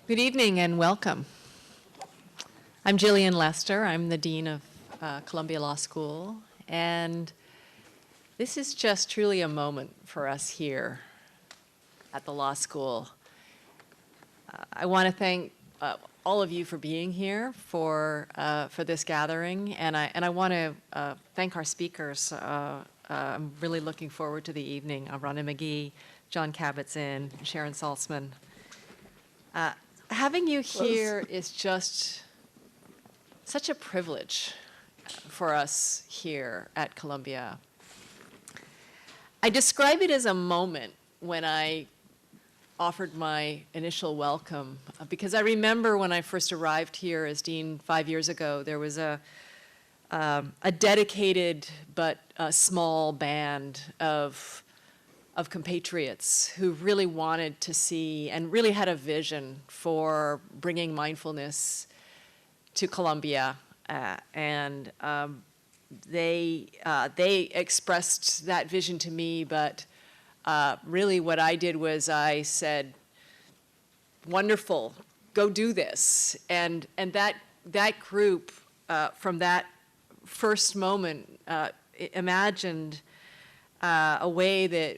Good evening and welcome. I'm Jillian Lester. I'm the Dean of Columbia Law School, and this is just truly a moment for us here at the law school. I want to thank all of you for being here for this gathering, and I want to thank our speakers. I'm really looking forward to the evening. Rhonda Magee, Jon Kabat-Zinn, Sharon Salzberg. Having you here is just such a privilege for us here at Columbia. I describe it as a moment when I offered my initial welcome, because I remember when I first arrived here as dean 5 years ago, there was a dedicated but small band of compatriots who really wanted to see and really had a vision for bringing mindfulness to Columbia, and they expressed that vision to me, but really what I did was I said, wonderful, go do this. And that group, from that first moment, imagined a way that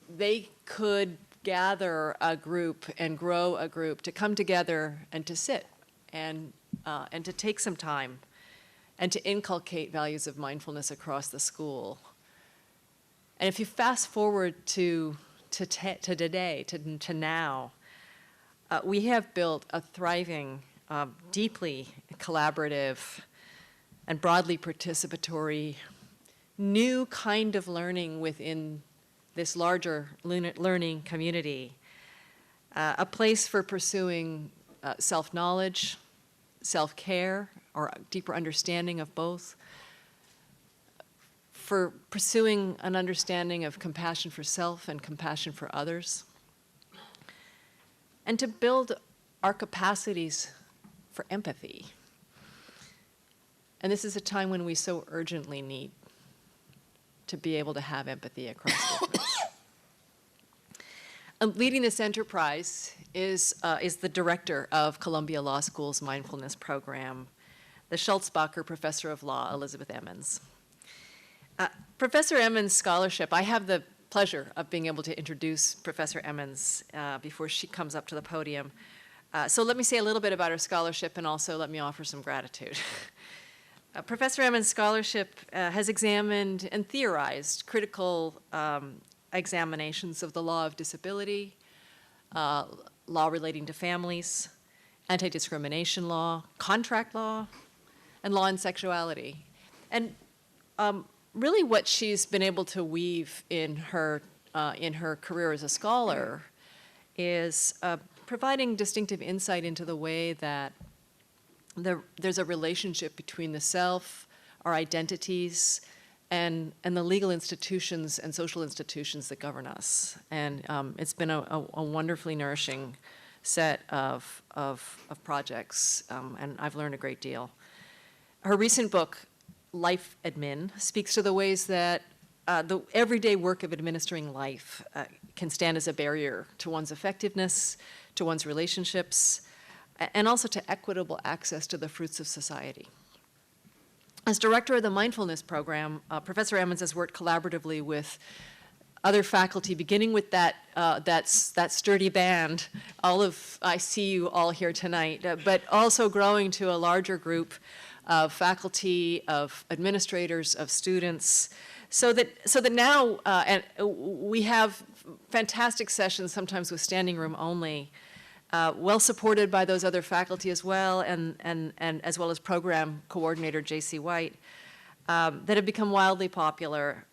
they could gather a group and grow a group to come together and to sit and to take some time and to inculcate values of mindfulness across the school. And if you fast forward to today, to now, we have built a thriving, deeply collaborative, and broadly participatory new kind of learning within this larger learning community, a place for pursuing self-knowledge, self-care, or a deeper understanding of both, for pursuing an understanding of compassion for self and compassion for others, and to build our capacities for empathy. And this is a time when we so urgently need to be able to have empathy across difference. Leading this enterprise is the director of Columbia Law School's mindfulness program, the Schultzbacher Professor of Law, Elizabeth Emmons. Professor Emmons' scholarship, I have the pleasure of being able to introduce Professor Emmons before she comes up to the podium. So let me say a little bit about her scholarship, and also let me offer some gratitude. Professor Emmons' scholarship has examined and theorized critical examinations of the law of disability, law relating to families, anti-discrimination law, contract law, and law and sexuality. And really what she's been able to weave in her career as a scholar is providing distinctive insight into the way that there's a relationship between the self, our identities, and the legal institutions and social institutions that govern us. And it's been a wonderfully nourishing set of projects, and I've learned a great deal. Her recent book, Life Admin, speaks to the ways that the everyday work of administering life can stand as a barrier to one's effectiveness, to one's relationships, and also to equitable access to the fruits of society. As director of the mindfulness program, Professor Emmons has worked collaboratively with other faculty, beginning with that sturdy band. I see you all here tonight, but also growing to a larger group of faculty, of administrators, of students, so that now and we have fantastic sessions, sometimes with standing room only, well supported by those other faculty as well, and as well as program coordinator J.C. White, that have become wildly popular.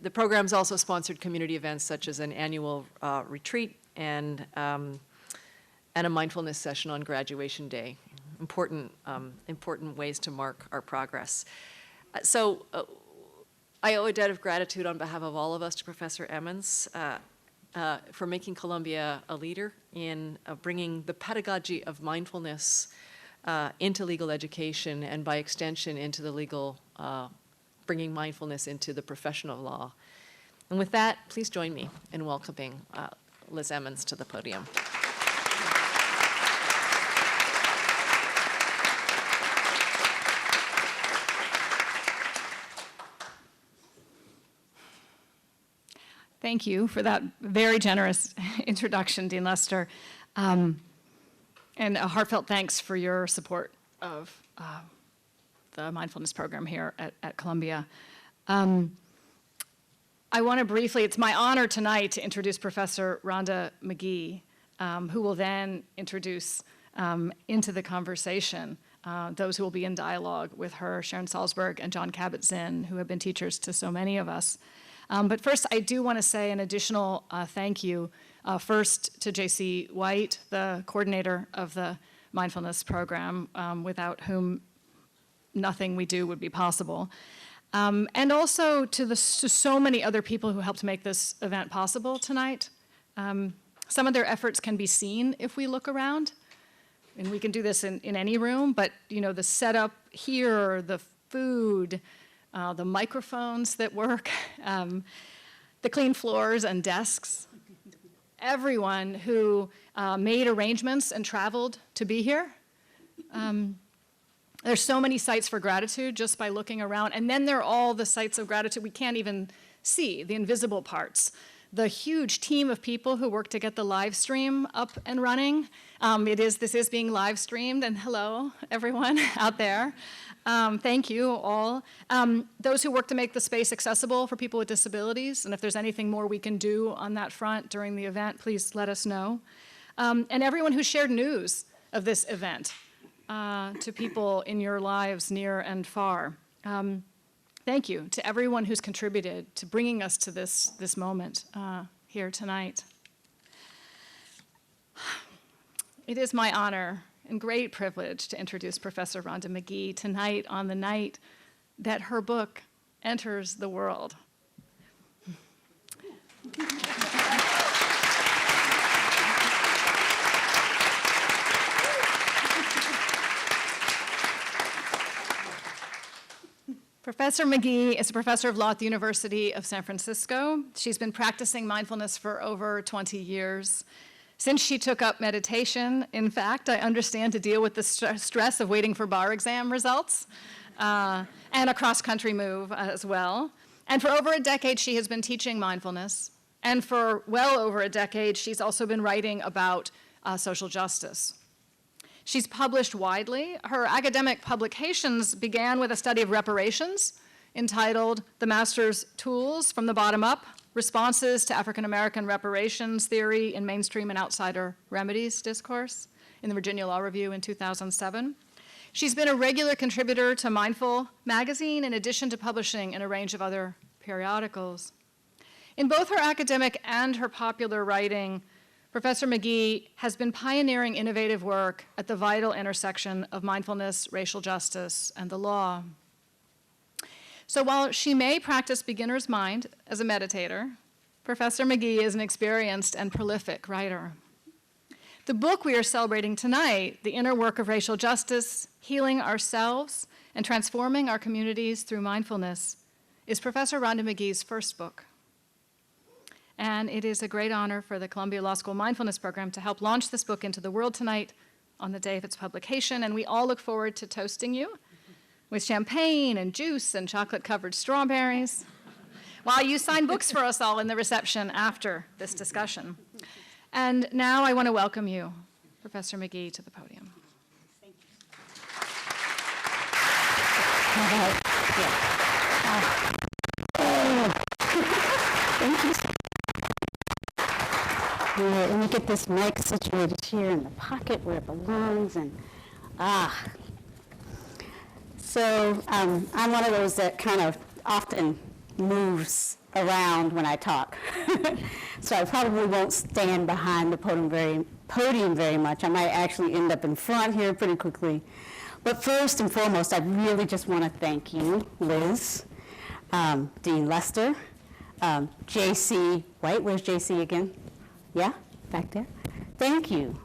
The program's also sponsored community events such as an annual retreat and a mindfulness session on graduation day. Important ways to mark our progress. So I owe a debt of gratitude on behalf of all of us to Professor Emmons for making Columbia a leader in bringing the pedagogy of mindfulness into legal education, and by extension into the legal, bringing mindfulness into the profession of law. And with that, please join me in welcoming Liz Emmons to the podium. thank you for that very generous introduction, Dean Lester. And a heartfelt thanks for your support of the mindfulness program here at Columbia. I want to briefly, it's my honor tonight to introduce Professor Rhonda Magee, who will then introduce into the conversation those who will be in dialogue with her, Sharon Salzberg and Jon Kabat-Zinn, who have been teachers to so many of us. But first, I do want to say an additional thank you, first to J.C. White, the coordinator of the mindfulness program, without whom nothing we do would be possible. And also to so many other people who helped make this event possible tonight. Some of their efforts can be seen if we look around, and we can do this in any room, but the setup here, the food, the microphones that work, the clean floors and desks, everyone who made arrangements and traveled to be here. There's so many sites for gratitude just by looking around. And then there are all the sites of gratitude we can't even see, the invisible parts. The huge team of people who work to get the live stream up and running. This is being live streamed, and hello, everyone out there. Thank you all. Those who work to make the space accessible for people with disabilities, and if there's anything more we can do on that front during the event, please let us know. And everyone who shared news of this event. To people in your lives near and far. Thank you to everyone who's contributed to bringing us to this moment here tonight. It is my honor and great privilege to introduce Professor Rhonda Magee tonight on the night that her book enters the world. Professor Magee is a professor of law at the University of San Francisco. She's been practicing mindfulness for over 20 years. Since she took up meditation, in fact, I understand to deal with the stress of waiting for bar exam results, and a cross-country move as well. And for over a decade, she has been teaching mindfulness. And for well over a decade, she's also been writing about social justice. She's published widely. Her academic publications began with a study of reparations entitled The Master's Tools from the Bottom Up, Responses to African American Reparations Theory in Mainstream and Outsider Remedies Discourse in the Virginia Law Review in 2007. She's been a regular contributor to Mindful magazine in addition to publishing in a range of other periodicals. In both her academic and her popular writing, Professor Magee has been pioneering innovative work at the vital intersection of mindfulness, racial justice, and the law. So while she may practice beginner's mind as a meditator, Professor Magee is an experienced and prolific writer. The book we are celebrating tonight, The Inner Work of Racial Justice, Healing Ourselves and Transforming Our Communities Through Mindfulness, is Professor Rhonda Magee's first book. And it is a great honor for the Columbia Law School Mindfulness Program to help launch this book into the world tonight on the day of its publication. And we all look forward to toasting you with champagne and juice and chocolate-covered strawberries while you sign books for us all in the reception after this discussion. And now I want to welcome you, Professor Magee, to the podium. Thank you. Thank you. Let me get this mic situated here in the pocket where it belongs, and So I'm one of those that kind of often moves around when I talk. So I probably won't stand behind the podium very much. I might actually end up in front here pretty quickly. But first and foremost, I really just want to thank you, Liz, Dean Lester, J.C. White. Where's J.C. again? Yeah, back there. Thank you.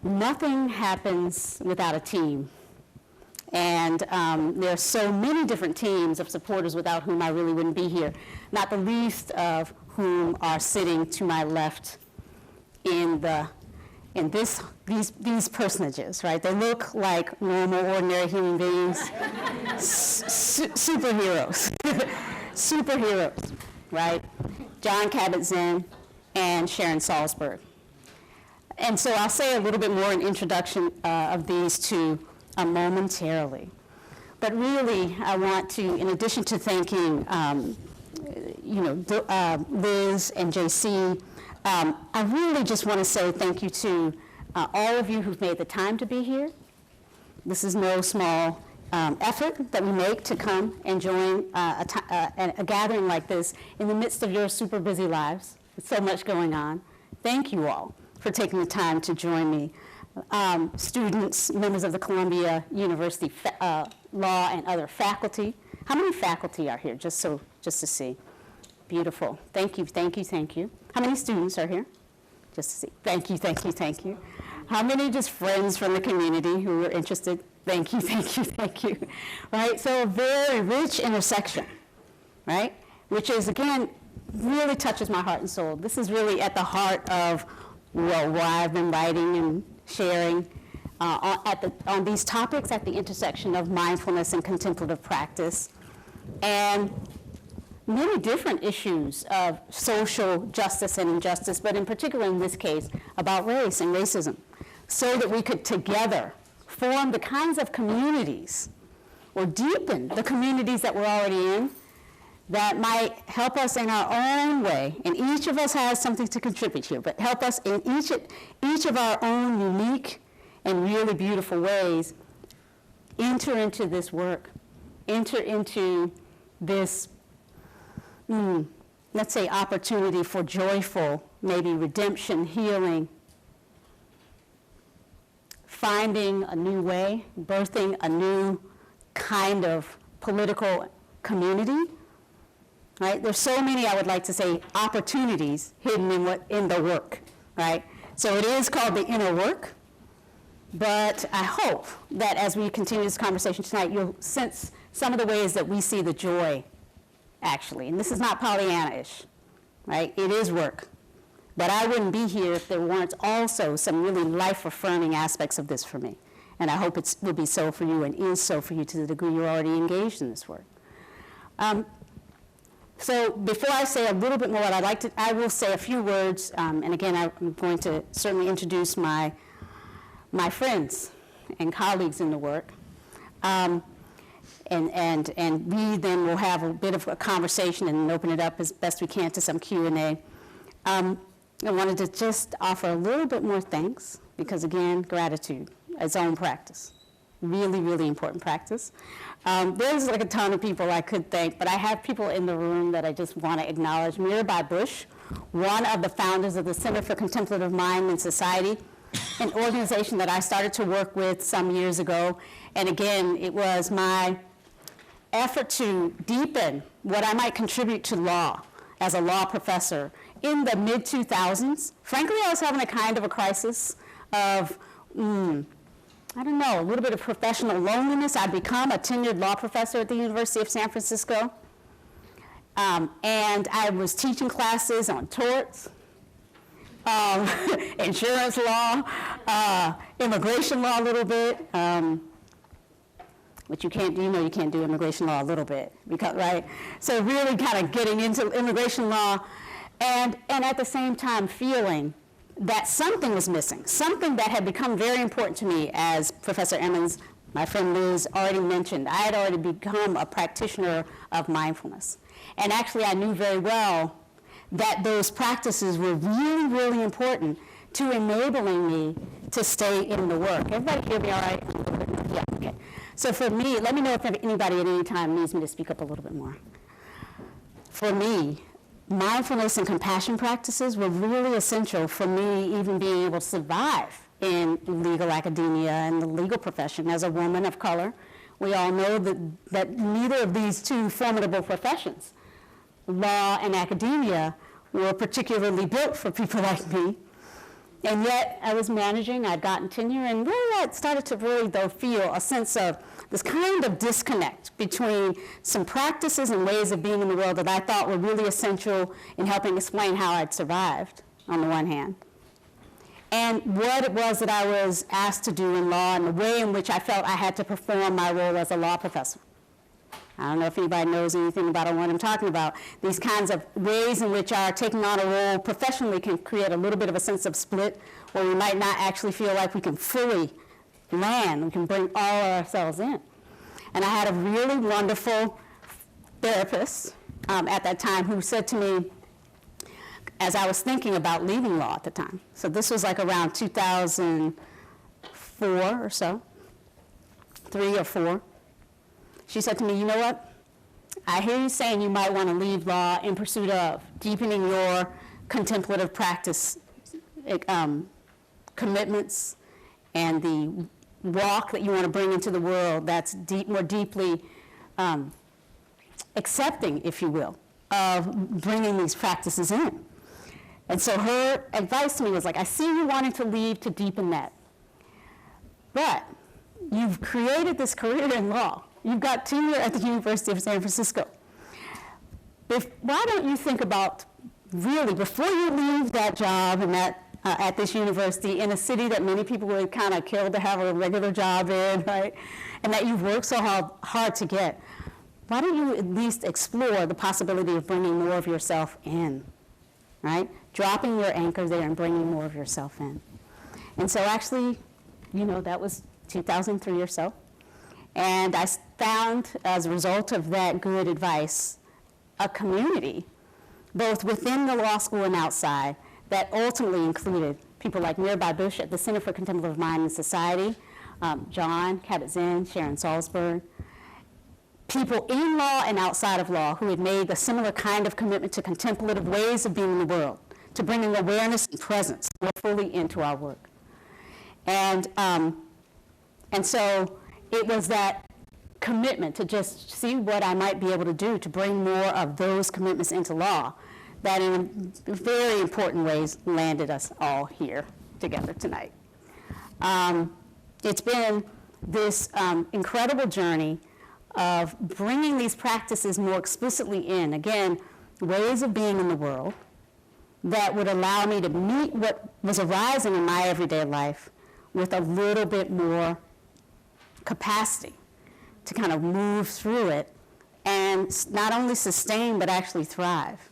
Nothing happens without a team. And there are so many different teams of supporters without whom I really wouldn't be here, not the least of whom are sitting to my left in these personages, right? They look like normal, ordinary human beings, superheroes, superheroes, right? Jon Kabat-Zinn, and Sharon Salzberg. And so I'll say a little bit more in introduction of these two momentarily. But really, I want to, in addition to thanking Liz and JC, I really just want to say thank you to all of you who've made the time to be here. This is no small effort that we make to come and join a gathering like this in the midst of your super busy lives with so much going on. Thank you all for taking the time to join me. Students, members of the Columbia University Law and other faculty. How many faculty are here, just to see? Beautiful. Thank you, thank you, thank you. How many students are here? Just to see. Thank you, thank you, thank you. How many just friends from the community who are interested? Thank you, thank you, thank you. Right, so a very rich intersection, right? Which is, again, really touches my heart and soul. This is really at the heart of why I've been writing and sharing on these topics at the intersection of mindfulness and contemplative practice, and many different issues of social justice and injustice, but in particular in this case about race and racism, so that we could together form the kinds of communities or deepen the communities that we're already in that might help us in our own way, and each of us has something to contribute here, but help us in each of our own unique and really beautiful ways enter into this work, enter into this, let's say, opportunity for joyful, maybe redemption, healing, finding a new way, birthing a new kind of political community. Right? There's so many, I would like to say, opportunities hidden in the work, right? So it is called the inner work, but I hope that as we continue this conversation tonight, you'll sense some of the ways that we see the joy, actually. And this is not Pollyanna-ish, right? It is work. But I wouldn't be here if there weren't also some really life-affirming aspects of this for me. And I hope it will be so for you and is so for you to the degree you're already engaged in this work. So before I say a little bit more, I will say a few words, and again, I'm going to certainly introduce my friends and colleagues in the work, and we then will have a bit of a conversation and open it up as best we can to some Q&A. I wanted to just offer a little bit more thanks, because again, gratitude, its own practice. Really, really important practice. There's like a ton of people I could thank, but I have people in the room that I just want to acknowledge. Mirabai Bush, one of the founders of the Center for Contemplative Mind and Society, an organization that I started to work with some years ago. And again, it was my effort to deepen what I might contribute to law as a law professor in the mid-2000s. Frankly, I was having a kind of a crisis of, I don't know, a little bit of professional loneliness. I'd become a tenured law professor at the University of San Francisco. And I was teaching classes on torts, insurance law, immigration law a little bit, which you can't do, you can't do immigration law a little bit, because, right? So really kind of getting into immigration law, and at the same time feeling that something was missing, something that had become very important to me, as Professor Emmons, my friend Liz, already mentioned. I had already become a practitioner of mindfulness. And actually, I knew very well that those practices were really, really important to enabling me to stay in the work. Everybody hear me all right? Yeah, okay. So for me, let me know if anybody at any time needs me to speak up a little bit more. For me, mindfulness and compassion practices were really essential for me even being able to survive in legal academia and the legal profession as a woman of color. We all know that neither of these two formidable professions, law and academia, were particularly built for people like me. And yet I was managing, I'd gotten tenure, and really I started to really, though, feel a sense of this kind of disconnect between some practices and ways of being in the world that I thought were really essential in helping explain how I'd survived, on the one hand, and what it was that I was asked to do in law and the way in which I felt I had to perform my role as a law professor. I don't know if anybody knows anything about what I'm talking about. These kinds of ways in which our taking on a role professionally can create a little bit of a sense of split where we might not actually feel like we can fully land, we can bring all ourselves in. And I had a really wonderful therapist at that time who said to me, as I was thinking about leaving law at the time, so this was like around 2004 or so, 3 or 4, she said to me, you know what? I hear you saying you might want to leave law in pursuit of deepening your contemplative practice commitments and the walk that you want to bring into the world that's more deeply accepting, if you will, of bringing these practices in. And so her advice to me was like, I see you wanting to leave to deepen that. But you've created this career in law. You've got tenure at the University of San Francisco. Why don't you think about really, before you leave that job and at this university in a city that many people would kind of kill to have a regular job in, right? And that you've worked so hard to get, why don't you at least explore the possibility of bringing more of yourself in, right? Dropping your anchor there and bringing more of yourself in. And so actually, that was 2003 or so. And I found, as a result of that good advice, a community, both within the law school and outside, that ultimately included people like Mirabai Bush at the Center for Contemplative Mind and Society, Jon Kabat-Zinn, Sharon Salzberg, people in law and outside of law who had made a similar kind of commitment to contemplative ways of being in the world, to bringing awareness and presence more fully into our work. And so it was that commitment to just see what I might be able to do to bring more of those commitments into law that in very important ways landed us all here together tonight. It's been this incredible journey of bringing these practices more explicitly in, again, ways of being in the world that would allow me to meet what was arising in my everyday life with a little bit more capacity to kind of move through it and not only sustain but actually thrive.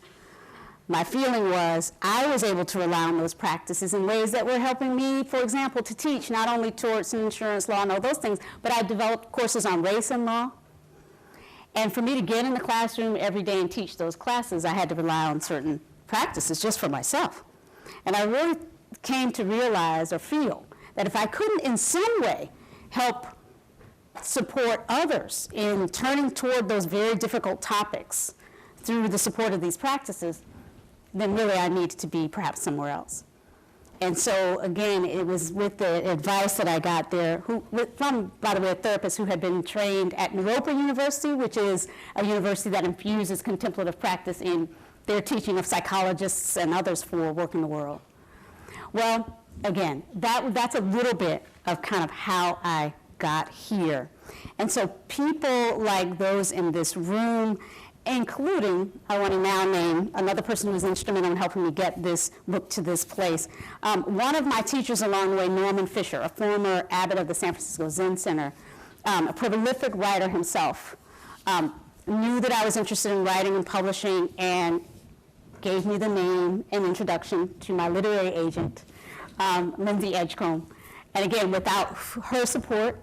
My feeling was I was able to rely on those practices in ways that were helping me, for example, to teach not only torts and insurance law and all those things, but I developed courses on race and law. And for me to get in the classroom every day and teach those classes, I had to rely on certain practices just for myself. And I really came to realize or feel that if I couldn't in some way help support others in turning toward those very difficult topics through the support of these practices, then really I needed to be perhaps somewhere else. And so again, it was with the advice that I got there, from, by the way, a therapist who had been trained at Naropa University, which is a university that infuses contemplative practice in their teaching of psychologists and others for work in the world. Well, again, that's a little bit of kind of how I got here. And so people like those in this room, including, I want to now name another person who was instrumental in helping me get this book to this place. One of my teachers along the way, Norman Fisher, a former abbot of the San Francisco Zen Center, a prolific writer himself, knew that I was interested in writing and publishing and gave me the name and introduction to my literary agent, Lindsay Edgecombe. And again, without her support,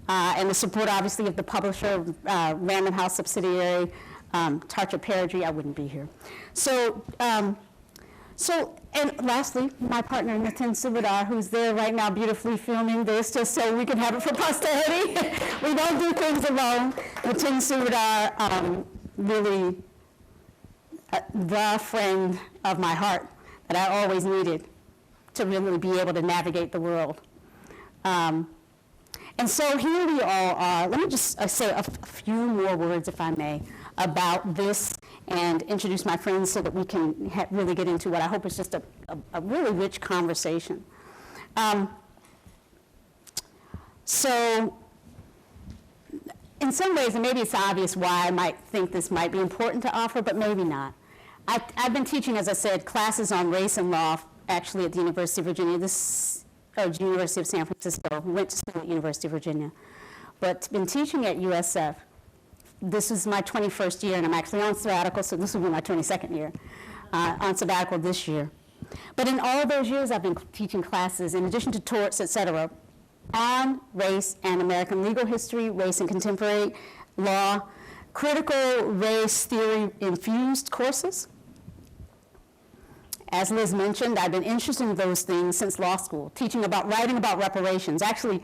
and the support obviously of the publisher, Random House subsidiary, Tarcha Peridri, I wouldn't be here. So, and lastly, my partner Nitin Subadar, who's there right now beautifully filming this just so we can have it for posterity. We don't do things alone. Nitin Subadar, really the friend of my heart that I always needed to really be able to navigate the world. And so here we all are. Let me just say a few more words, if I may, about this and introduce my friends so that we can really get into what I hope is just a really rich conversation. So in some ways, and maybe it's obvious why I might think this might be important to offer, but maybe not. I've been teaching, as I said, classes on race and law, actually at the University of Virginia. University of San Francisco, went to school at University of Virginia, but been teaching at USF this is my 21st year, and I'm actually on sabbatical, so this will be my 22nd year, on sabbatical this year. But in all those years, I've been teaching classes, in addition to torts, et cetera, on race and American legal history, race and contemporary law, critical race theory infused courses. As Liz mentioned, I've been interested in those things since law school, writing about reparations. Actually,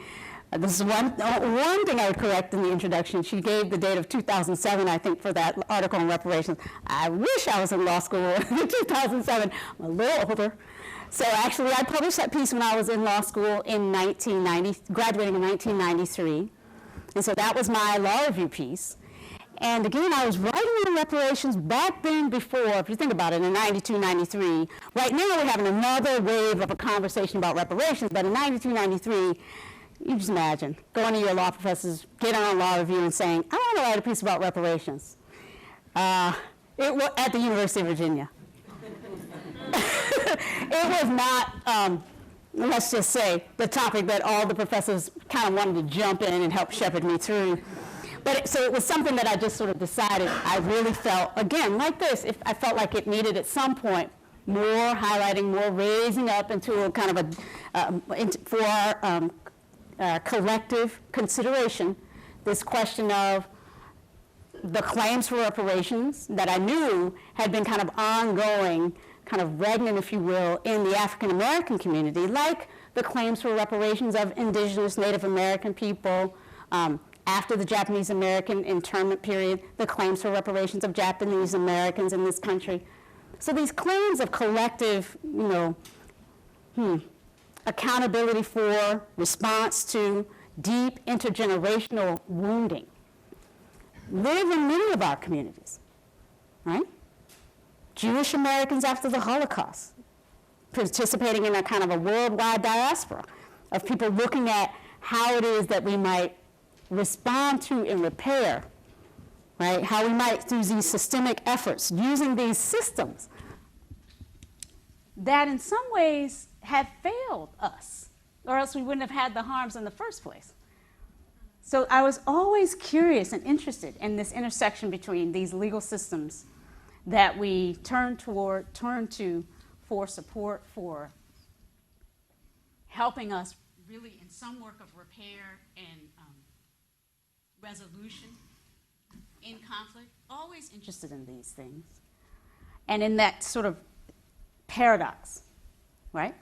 this is one thing I would correct in the introduction. She gave the date of 2007, I think, for that article on reparations. I wish I was in law school in 2007. I'm a little older. So actually, I published that piece when I was in law school in 1990, graduating in 1993. And so that was my law review piece. And again, I was writing on reparations back then before, if you think about it, in 92, 93. Right now, we're having another wave of a conversation about reparations, but in 92, 93, you just imagine going to your law professors, getting on law review and saying, I want to write a piece about reparations. It was at the University of Virginia. It was not, let's just say, the topic that all the professors kind of wanted to jump in and help shepherd me through. But so it was something that I just sort of decided I really felt, again, like this, if I felt like it needed at some point more highlighting, more raising up into a kind of for our collective consideration, this question of the claims for reparations that I knew had been kind of ongoing, kind of regnant, if you will, in the African American community, like the claims for reparations of indigenous Native American people, after the Japanese American internment period, the claims for reparations of Japanese Americans in this country. So these claims of collective, accountability for, response to deep intergenerational wounding live in many of our communities, right? Jewish Americans after the Holocaust, participating in a kind of a worldwide diaspora of people looking at how it is that we might respond to and repair, right? How we might, through these systemic efforts, using these systems that in some ways have failed us, or else we wouldn't have had the harms in the first place. So I was always curious and interested in this intersection between these legal systems that we turn to for support, for helping us really in some work of repair and resolution in conflict, always interested in these things. And in that sort of paradox, right,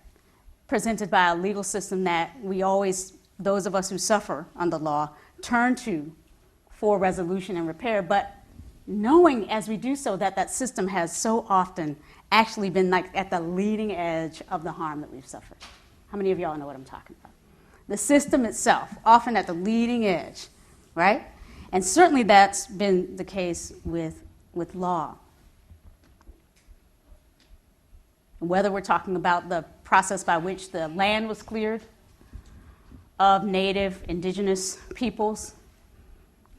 presented by a legal system that we always, those of us who suffer under law, turn to for resolution and repair, but knowing as we do so that that system has so often actually been like at the leading edge of the harm that we've suffered. How many of y'all know what I'm talking about? The system itself, often at the leading edge, right? And certainly that's been the case with law. Whether we're talking about the process by which the land was cleared of native, indigenous peoples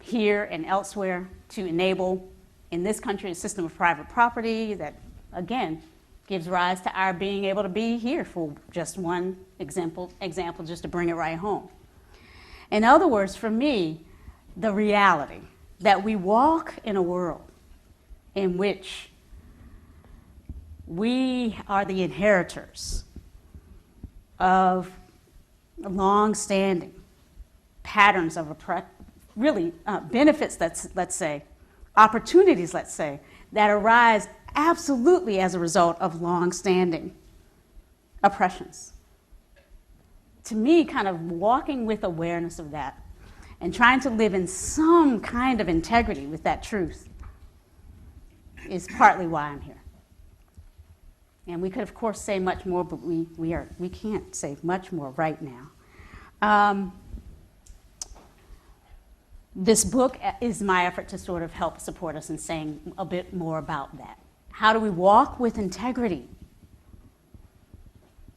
here and elsewhere to enable, in this country, a system of private property that, again, gives rise to our being able to be here, for just one example just to bring it right home. In other words, for me, the reality that we walk in a world in which we are the inheritors of long-standing patterns of benefits, let's say, opportunities, let's say, that arise absolutely as a result of long-standing oppressions. To me, kind of walking with awareness of that and trying to live in some kind of integrity with that truth is partly why I'm here. And we could, of course, say much more, but we can't say much more right now. This book is my effort to sort of help support us in saying a bit more about that. How do we walk with integrity?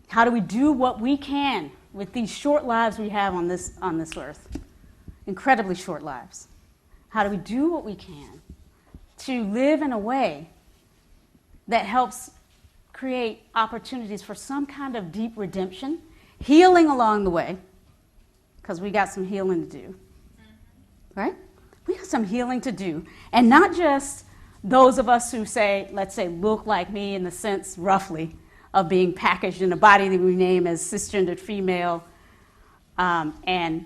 How do we do what we can with these short lives we have on this earth? Incredibly short lives. How do we do what we can to live in a way that helps create opportunities for some kind of deep redemption, healing along the way, because we got some healing to do, right? We got some healing to do. And not just those of us who say, let's say, look like me in the sense, roughly, of being packaged in a body that we name as cisgendered female and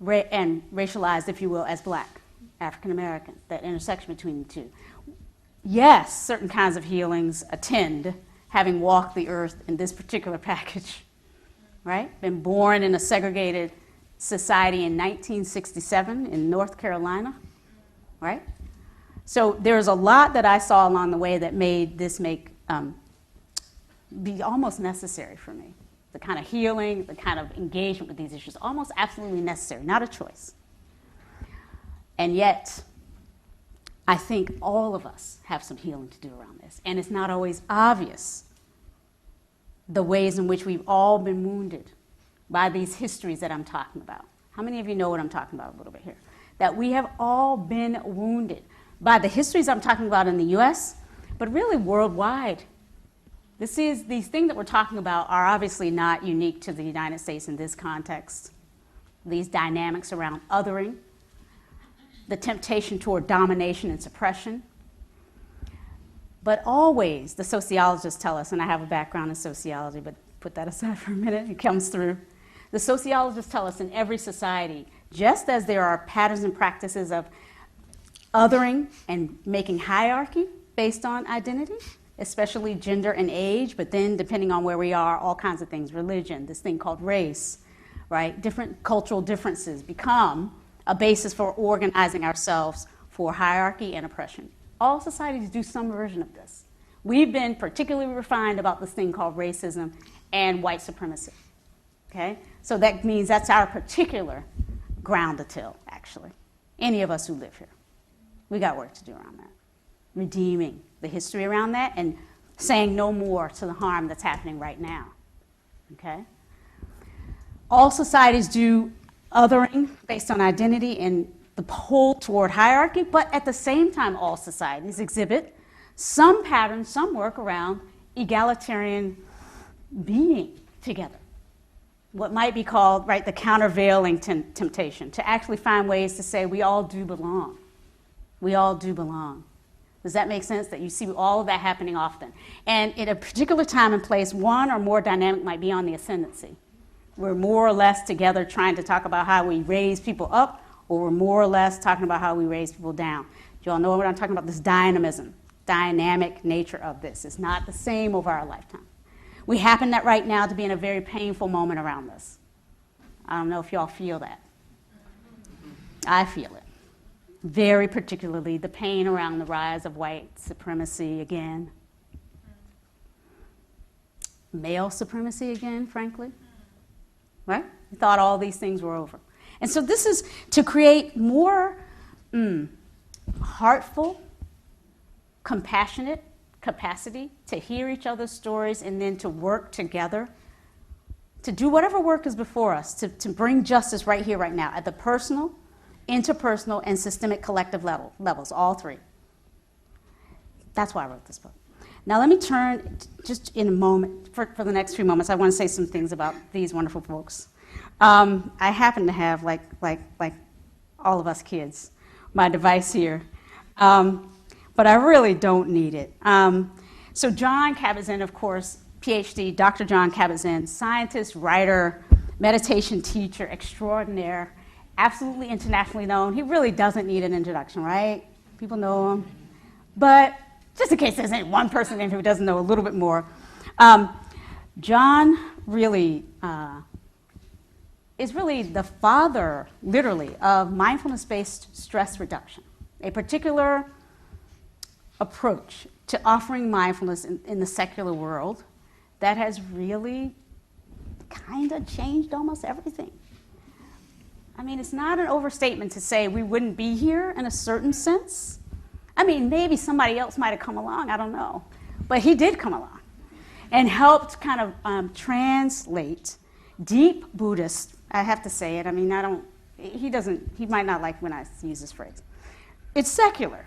racialized, if you will, as black, African American, that intersection between the two. Yes, certain kinds of healings attend having walked the earth in this particular package, right? Been born in a segregated society in 1967 in North Carolina, right? So there's a lot that I saw along the way that made this be almost necessary for me. The kind of healing, the kind of engagement with these issues, almost absolutely necessary, not a choice. And yet, I think all of us have some healing to do around this. And it's not always obvious the ways in which we've all been wounded by these histories that I'm talking about. How many of you know what I'm talking about a little bit here? That we have all been wounded by the histories I'm talking about in the US, but really worldwide. These things that we're talking about are obviously not unique to the United States in this context. These dynamics around othering, the temptation toward domination and suppression. But always, the sociologists tell us, and I have a background in sociology, but put that aside for a minute, it comes through. The sociologists tell us in every society, just as there are patterns and practices of othering and making hierarchy based on identity, especially gender and age, but then depending on where we are, all kinds of things, religion, this thing called race, right? Different cultural differences become a basis for organizing ourselves for hierarchy and oppression. All societies do some version of this. We've been particularly refined about this thing called racism and white supremacy, okay? So that means that's our particular ground to till, actually. Any of us who live here. We got work to do around that. Redeeming the history around that and saying no more to the harm that's happening right now, okay? All societies do othering based on identity and the pull toward hierarchy, but at the same time, all societies exhibit some patterns, some work around egalitarian being together. What might be called, right, the countervailing temptation, to actually find ways to say we all do belong. We all do belong. Does that make sense? That you see all of that happening often. And at a particular time and place, one or more dynamic might be on the ascendancy. We're more or less together trying to talk about how we raise people up, or we're more or less talking about how we raise people down. Do you all know what I'm talking about? This dynamism, dynamic nature of this. It's not the same over our lifetime. We happen that right now to be in a very painful moment around this. I don't know if y'all feel that. I feel it. Very particularly the pain around the rise of white supremacy again. Male supremacy again, frankly. Right? We thought all these things were over. And so this is to create more heartful, compassionate capacity to hear each other's stories and then to work together, to do whatever work is before us, to bring justice right here, right now, at the personal, interpersonal, and systemic collective levels, all three. That's why I wrote this book. Now let me turn, just in a moment, for the next few moments, I want to say some things about these wonderful folks. I happen to have, like all of us kids, my device here, but I really don't need it. So Jon Kabat-Zinn, of course, Ph.D., Dr. Jon Kabat-Zinn, scientist, writer, meditation teacher extraordinaire, absolutely internationally known. He really doesn't need an introduction, right? People know him. But just in case there's any one person in who doesn't know a little bit more, Jon really is really the father, literally, of mindfulness-based stress reduction, a particular approach to offering mindfulness in the secular world that has really kind of changed almost everything. I mean, it's not an overstatement to say we wouldn't be here in a certain sense. I mean, maybe somebody else might have come along, I don't know. But he did come along and helped kind of translate deep Buddhist, I have to say it, I mean, he might not like when I use this phrase. It's secular,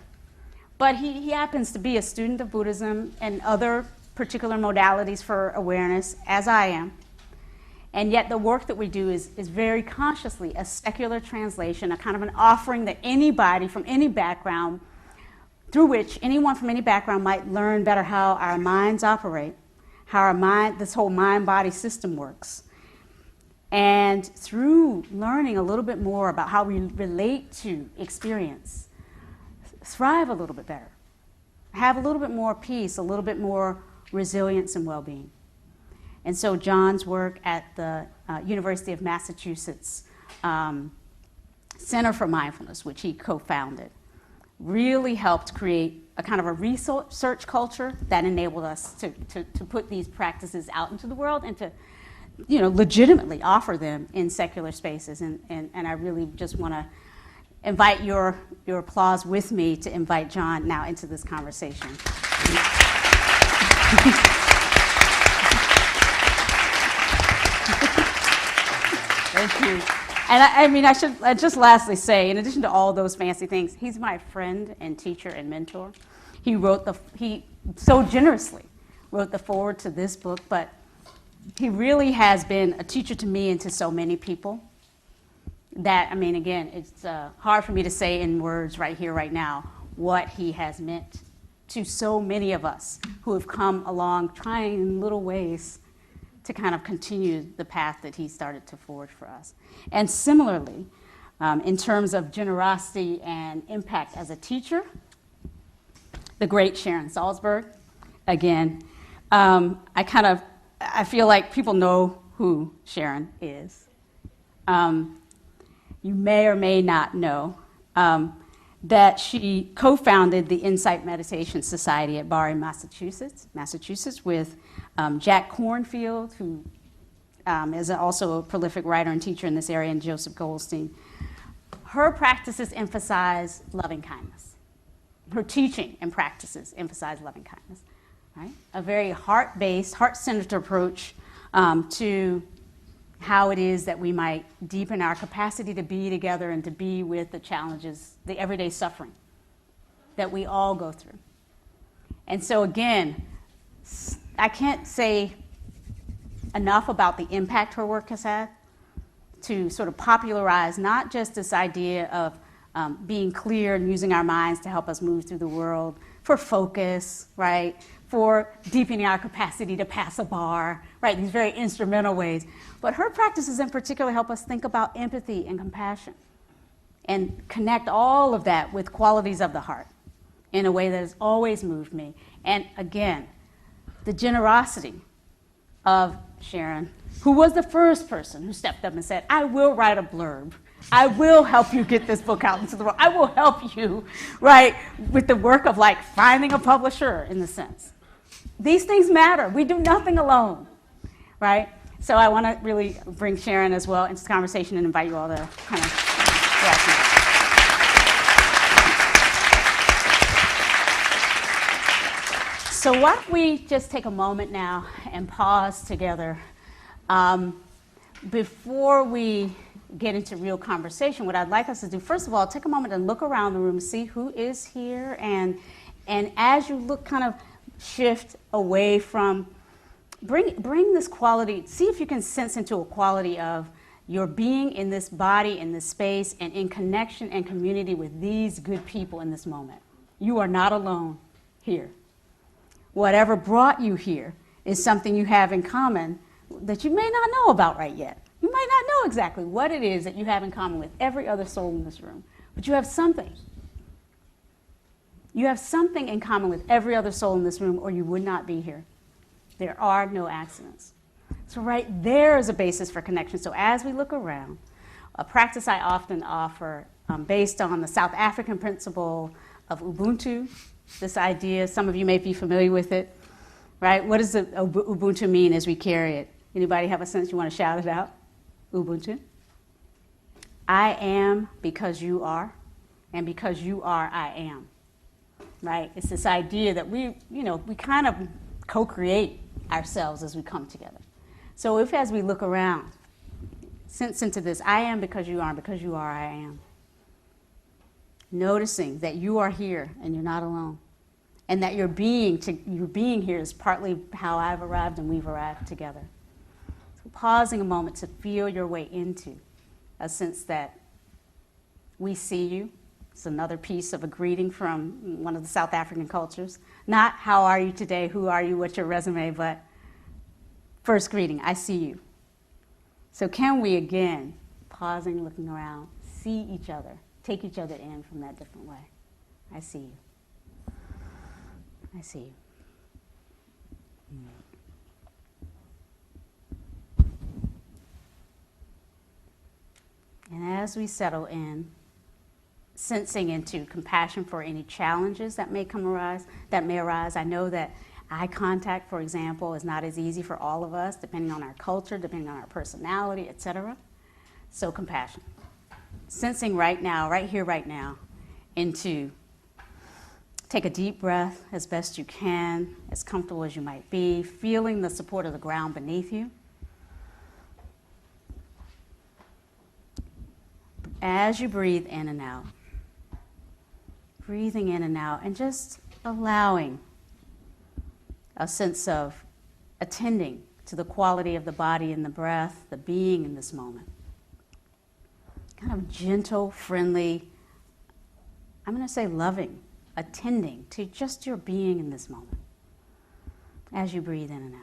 but he happens to be a student of Buddhism and other particular modalities for awareness, as I am. And yet the work that we do is very consciously a secular translation, a kind of an offering that anybody from any background, through which anyone from any background might learn better how our minds operate, how our mind, this whole mind-body system works. And through learning a little bit more about how we relate to experience, thrive a little bit better, have a little bit more peace, a little bit more resilience and well-being. And so Jon's work at the University of Massachusetts Center for Mindfulness, which he co-founded, really helped create a kind of a research culture that enabled us to put these practices out into the world and to, legitimately offer them in secular spaces. And I really just want to invite your applause with me to invite Jon now into this conversation. Thank you. And I should just lastly say, in addition to all those fancy things, he's my friend and teacher and mentor. He so generously wrote the foreword to this book, but he really has been a teacher to me and to so many people that, again, it's hard for me to say in words right here, right now, what he has meant to so many of us who have come along trying in little ways to kind of continue the path that he started to forge for us. And similarly, in terms of generosity and impact as a teacher, the great Sharon Salzberg, again, I feel like people know who Sharon is. You may or may not know that she co-founded the Insight Meditation Society at Barre, Massachusetts, with Jack Kornfield, who is also a prolific writer and teacher in this area, and Joseph Goldstein. Her practices emphasize loving kindness. Her teaching and practices emphasize loving kindness. Right? A very heart-based, heart-centered approach to how it is that we might deepen our capacity to be together and to be with the challenges, the everyday suffering that we all go through. And so again, I can't say enough about the impact her work has had to sort of popularize not just this idea of being clear and using our minds to help us move through the world for focus, right? For deepening our capacity to pass a bar, right? These very instrumental ways. But her practices in particular help us think about empathy and compassion and connect all of that with qualities of the heart in a way that has always moved me. And again, the generosity of Sharon, who was the first person who stepped up and said, I will write a blurb. I will help you get this book out into the world. I will help you, right, with the work of like finding a publisher in the sense. These things matter. We do nothing alone, right? So I want to really bring Sharon as well into this conversation and invite you all to kind of welcome. So why don't we just take a moment now and pause together before we get into real conversation. What I'd like us to do, first of all, take a moment and look around the room, see who is here, and as you look, kind of shift away from, bring this quality, see if you can sense into a quality of your being in this body, in this space, and in connection and community with these good people in this moment. You are not alone here. Whatever brought you here is something you have in common that you may not know about right yet. You might not know exactly what it is that you have in common with every other soul in this room, but you have something. You have something in common with every other soul in this room, or you would not be here. There are no accidents. So right there is a basis for connection. So as we look around, a practice I often offer based on the South African principle of Ubuntu, this idea, some of you may be familiar with it, right? What does Ubuntu mean as we carry it? Anybody have a sense you want to shout it out? Ubuntu. I am because you are, and because you are, I am. Right? It's this idea that we kind of co-create ourselves as we come together. So if as we look around, sense into this, I am because you are, and because you are, I am. Noticing that you are here and you're not alone. And that your being here is partly how I've arrived and we've arrived together. So pausing a moment to feel your way into a sense that we see you. It's another piece of a greeting from one of the South African cultures. Not how are you today, who are you, what's your resume, but first greeting, I see you. So can we again, pausing, looking around, see each other, take each other in from that different way. I see you. I see you. And as we settle in, sensing into compassion for any challenges that may arise. I know that eye contact, for example, is not as easy for all of us, depending on our culture, depending on our personality, etc. So compassion. Sensing right now, right here, right now, into take a deep breath as best you can, as comfortable as you might be, feeling the support of the ground beneath you. As you breathe in and out, breathing in and out, and just allowing a sense of attending to the quality of the body and the breath, the being in this moment. Kind of gentle, friendly, I'm going to say loving, attending to just your being in this moment as you breathe in and out.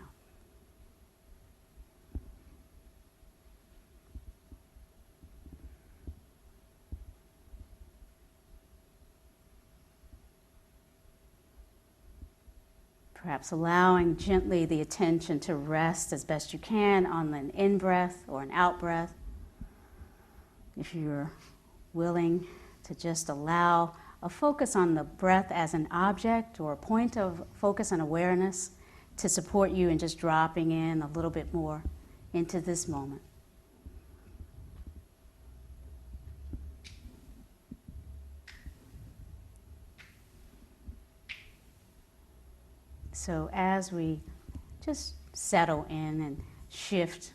Perhaps allowing gently the attention to rest as best you can on an in-breath or an out-breath. If you're willing to just allow a focus on the breath as an object or a point of focus and awareness to support you in just dropping in a little bit more into this moment. So as we just settle in and shift,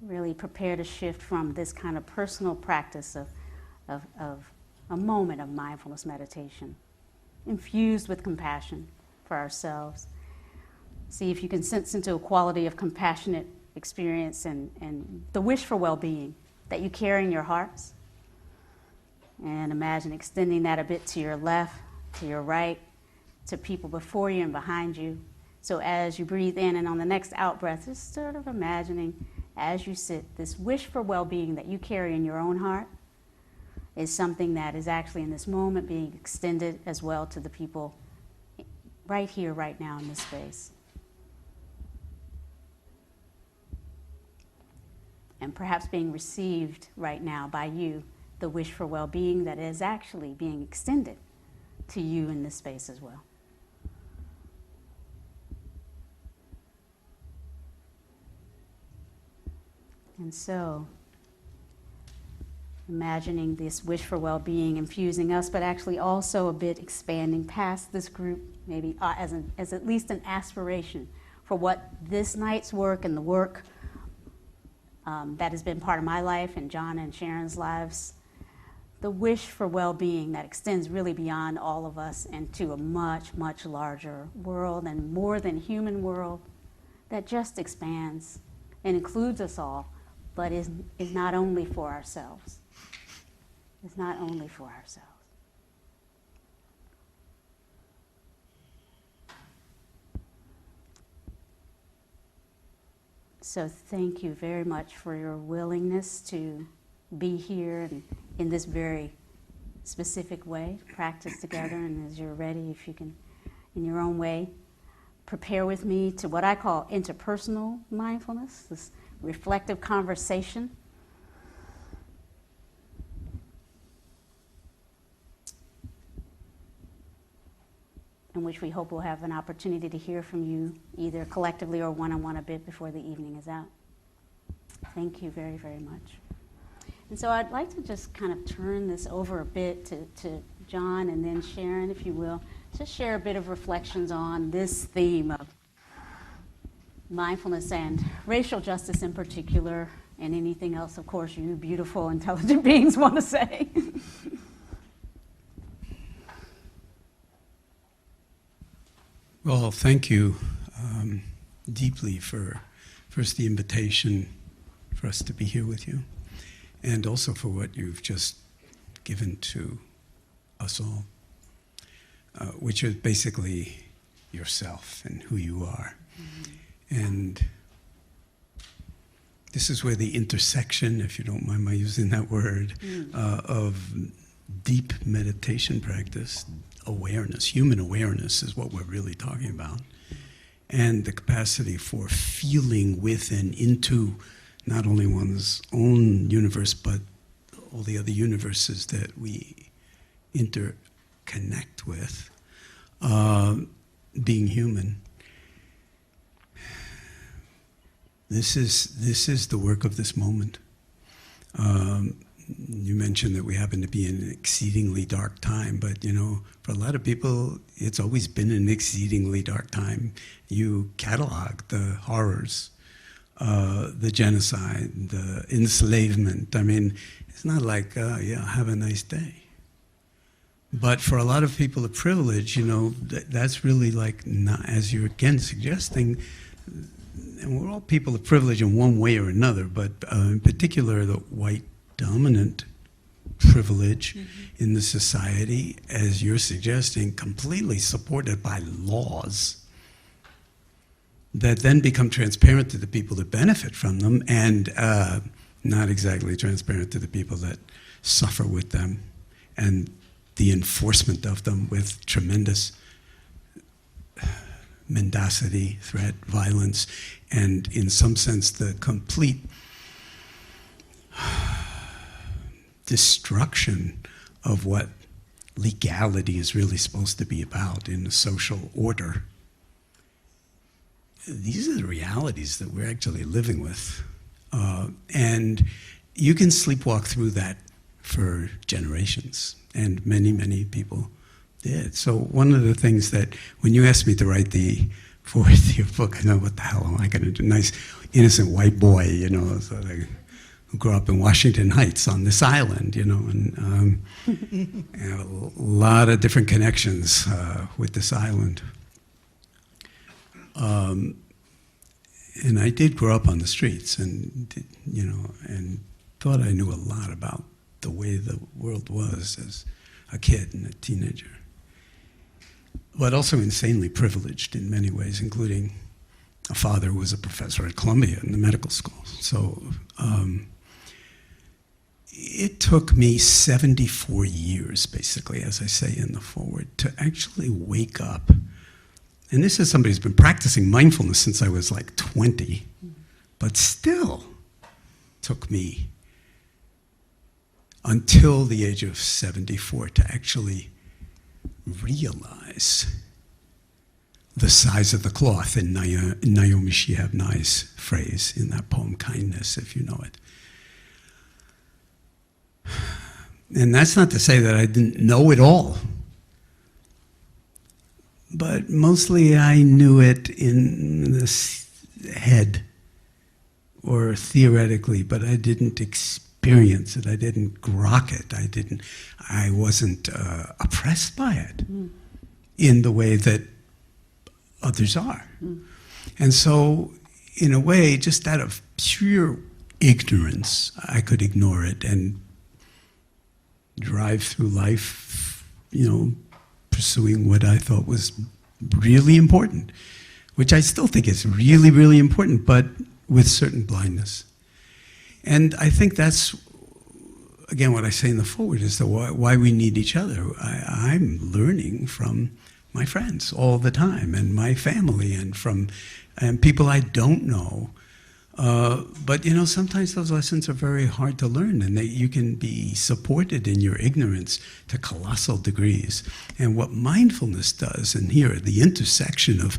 really prepare to shift from this kind of personal practice of a moment of mindfulness meditation, infused with compassion for ourselves. See if you can sense into a quality of compassionate experience and the wish for well-being that you carry in your hearts. And imagine extending that a bit to your left, to your right, to people before you and behind you. So as you breathe in and on the next out-breath, just sort of imagining as you sit, this wish for well-being that you carry in your own heart is something that is actually in this moment being extended as well to the people right here, right now in this space. And perhaps being received right now by you, the wish for well-being that is actually being extended to you in this space as well. And so, imagining this wish for well-being infusing us, but actually also a bit expanding past this group, maybe as at least an aspiration for what this night's work and the work that has been part of my life and Jon and Sharon's lives, the wish for well-being that extends really beyond all of us into a much, much larger world and more than human world that just expands and includes us all, but is not only for ourselves. It's not only for ourselves. So thank you very much for your willingness to be here and in this very specific way, practice together, and as you're ready, if you can, in your own way, prepare with me to what I call interpersonal mindfulness, this reflective conversation. In which we hope we'll have an opportunity to hear from you either collectively or one-on-one a bit before the evening is out. Thank you very, very much. And so I'd like to just kind of turn this over a bit to Jon and then Sharon, if you will, to share a bit of reflections on this theme of mindfulness and racial justice in particular, and anything else, of course, you beautiful, intelligent beings want to say. Well, thank you deeply for first, the invitation for us to be here with you, and also for what you've just given to us all, which is basically yourself and who you are. And this is where the intersection, if you don't mind my using that word, of deep meditation practice, awareness, human awareness is what we're really talking about, and the capacity for feeling with and into not only one's own universe, but all the other universes that we interconnect with, being human. This is the work of this moment. You mentioned that we happen to be in an exceedingly dark time, but for a lot of people, it's always been an exceedingly dark time. You catalog the horrors, the genocide, the enslavement. I mean, it's not like, have a nice day. But for a lot of people of privilege, that's really like, not, as you're again suggesting, and we're all people of privilege in one way or another, but in particular the white dominant privilege in the society, as you're suggesting, completely supported by laws that then become transparent to the people that benefit from them, and not exactly transparent to the people that suffer with them, and the enforcement of them with tremendous mendacity, threat, violence, and in some sense the complete destruction of what legality is really supposed to be about in a social order. These are the realities that we're actually living with. And you can sleepwalk through that for generations, and many, many people did. So one of the things that, when you asked me to write the fourth year book, I know, what the hell am I going to do? Nice, innocent white boy, so who grew up in Washington Heights on this island, and a lot of different connections with this island. And I did grow up on the streets, and and thought I knew a lot about the way the world was as a kid and a teenager, but also insanely privileged in many ways, including a father who was a professor at Columbia in the medical school. So it took me 74 years, basically, as I say in the foreword, to actually wake up. And this is somebody who's been practicing mindfulness since I was like 20, but still took me until the age of 74 to actually realize the size of the cloth, in Naomi Shihab Nye's phrase in that poem, Kindness, if you know it. And that's not to say that I didn't know it all, but mostly I knew it in this head or theoretically, but I didn't experience it. I didn't grok it. I wasn't oppressed by it in the way that others are. And so, in a way, just out of pure ignorance, I could ignore it and drive through life, pursuing what I thought was really important, which I still think is really, really important, but with certain blindness. And I think that's, again, what I say in the foreword is why we need each other. I'm learning from my friends all the time, and my family, and people I don't know. But sometimes those lessons are very hard to learn, and you can be supported in your ignorance to colossal degrees. And what mindfulness does, and here, the intersection of,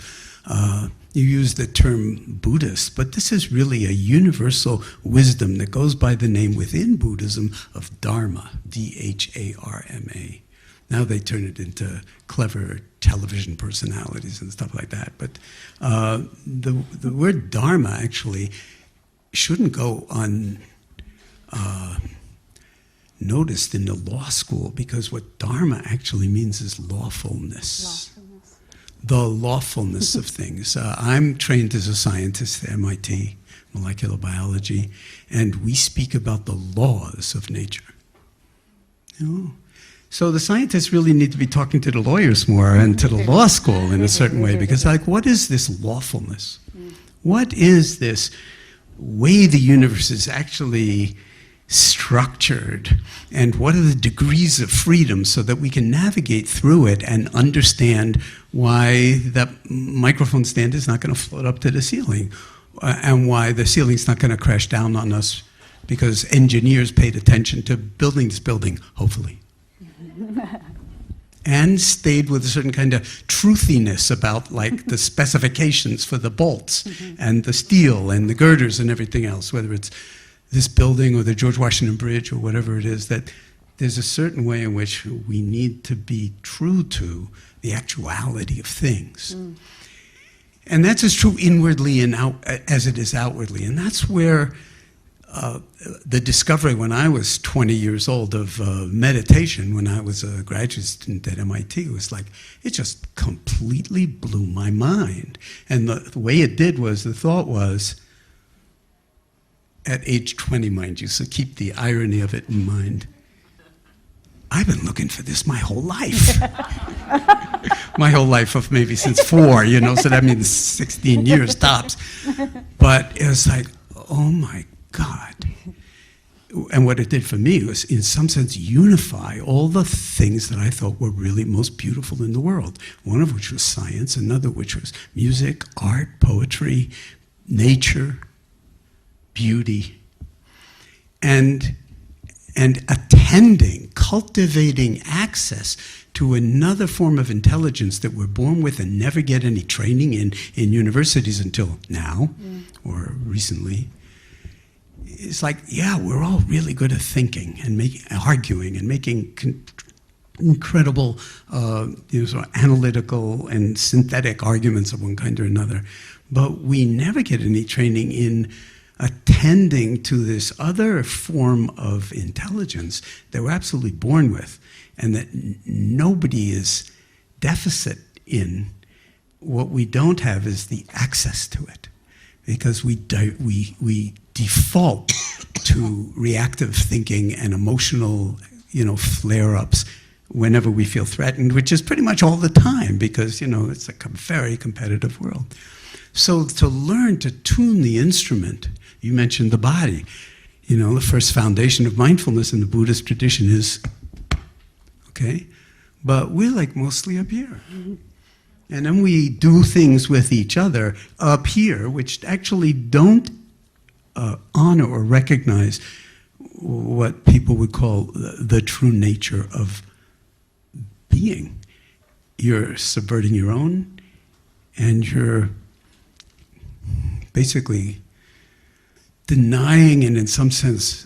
you use the term Buddhist, but this is really a universal wisdom that goes by the name within Buddhism of Dharma, D-H-A-R-M-A. Now they turn it into clever television personalities and stuff like that. But the word Dharma actually shouldn't go unnoticed in the law school, because what Dharma actually means is lawfulness. The lawfulness of things. I'm trained as a scientist at MIT. molecular biology, and we speak about the laws of nature. You know? So the scientists really need to be talking to the lawyers more and to the law school in a certain way, because like, what is this lawfulness? What is this way the universe is actually structured, and what are the degrees of freedom so that we can navigate through it and understand why that microphone stand is not going to float up to the ceiling, and why the ceiling's not going to crash down on us because engineers paid attention to building this building, hopefully. And stayed with a certain kind of truthiness about like the specifications for the bolts and the steel and the girders and everything else, whether it's this building or the George Washington Bridge or whatever it is, that there's a certain way in which we need to be true to the actuality of things. And that's as true inwardly and as it is outwardly. And that's where the discovery when I was 20 years old of meditation, when I was a graduate student at MIT, was like, it just completely blew my mind. And the way it did was, the thought was, at age 20, mind you, so keep the irony of it in mind, I've been looking for this my whole life. My whole life of maybe since 4, you know, so that means 16 years tops. But it was like, oh my God. And what it did for me was, in some sense, unify all the things that I thought were really most beautiful in the world. One of which was science, another which was music, art, poetry, nature, beauty. And attending, cultivating access to another form of intelligence that we're born with and never get any training in universities until now, or recently. It's like, yeah, we're all really good at thinking and arguing and making incredible sort of analytical and synthetic arguments of one kind or another. But we never get any training in attending to this other form of intelligence that we're absolutely born with, and that nobody is deficit in. What we don't have is the access to it, because we default to reactive thinking and emotional, flare-ups whenever we feel threatened, which is pretty much all the time, because, it's a very competitive world. So to learn to tune the instrument, you mentioned the body. The first foundation of mindfulness in the Buddhist tradition is, okay? But we're like mostly up here. And then we do things with each other up here, which actually don't honor or recognize what people would call the true nature of being. You're subverting your own, and you're basically denying and in some sense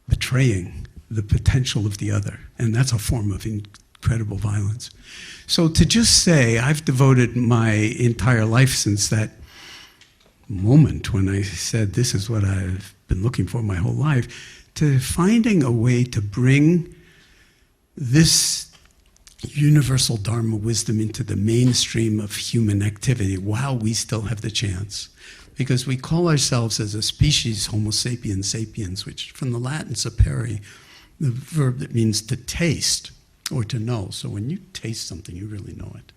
betraying the potential of the other. And that's a form of incredible violence. So to just say, I've devoted my entire life since that moment when I said this is what I've been looking for my whole life, to finding a way to bring this universal Dharma wisdom into the mainstream of human activity while we still have the chance. Because we call ourselves as a species Homo sapiens sapiens, which from the Latin sapere, the verb that means to taste or to know. So when you taste something, you really know it.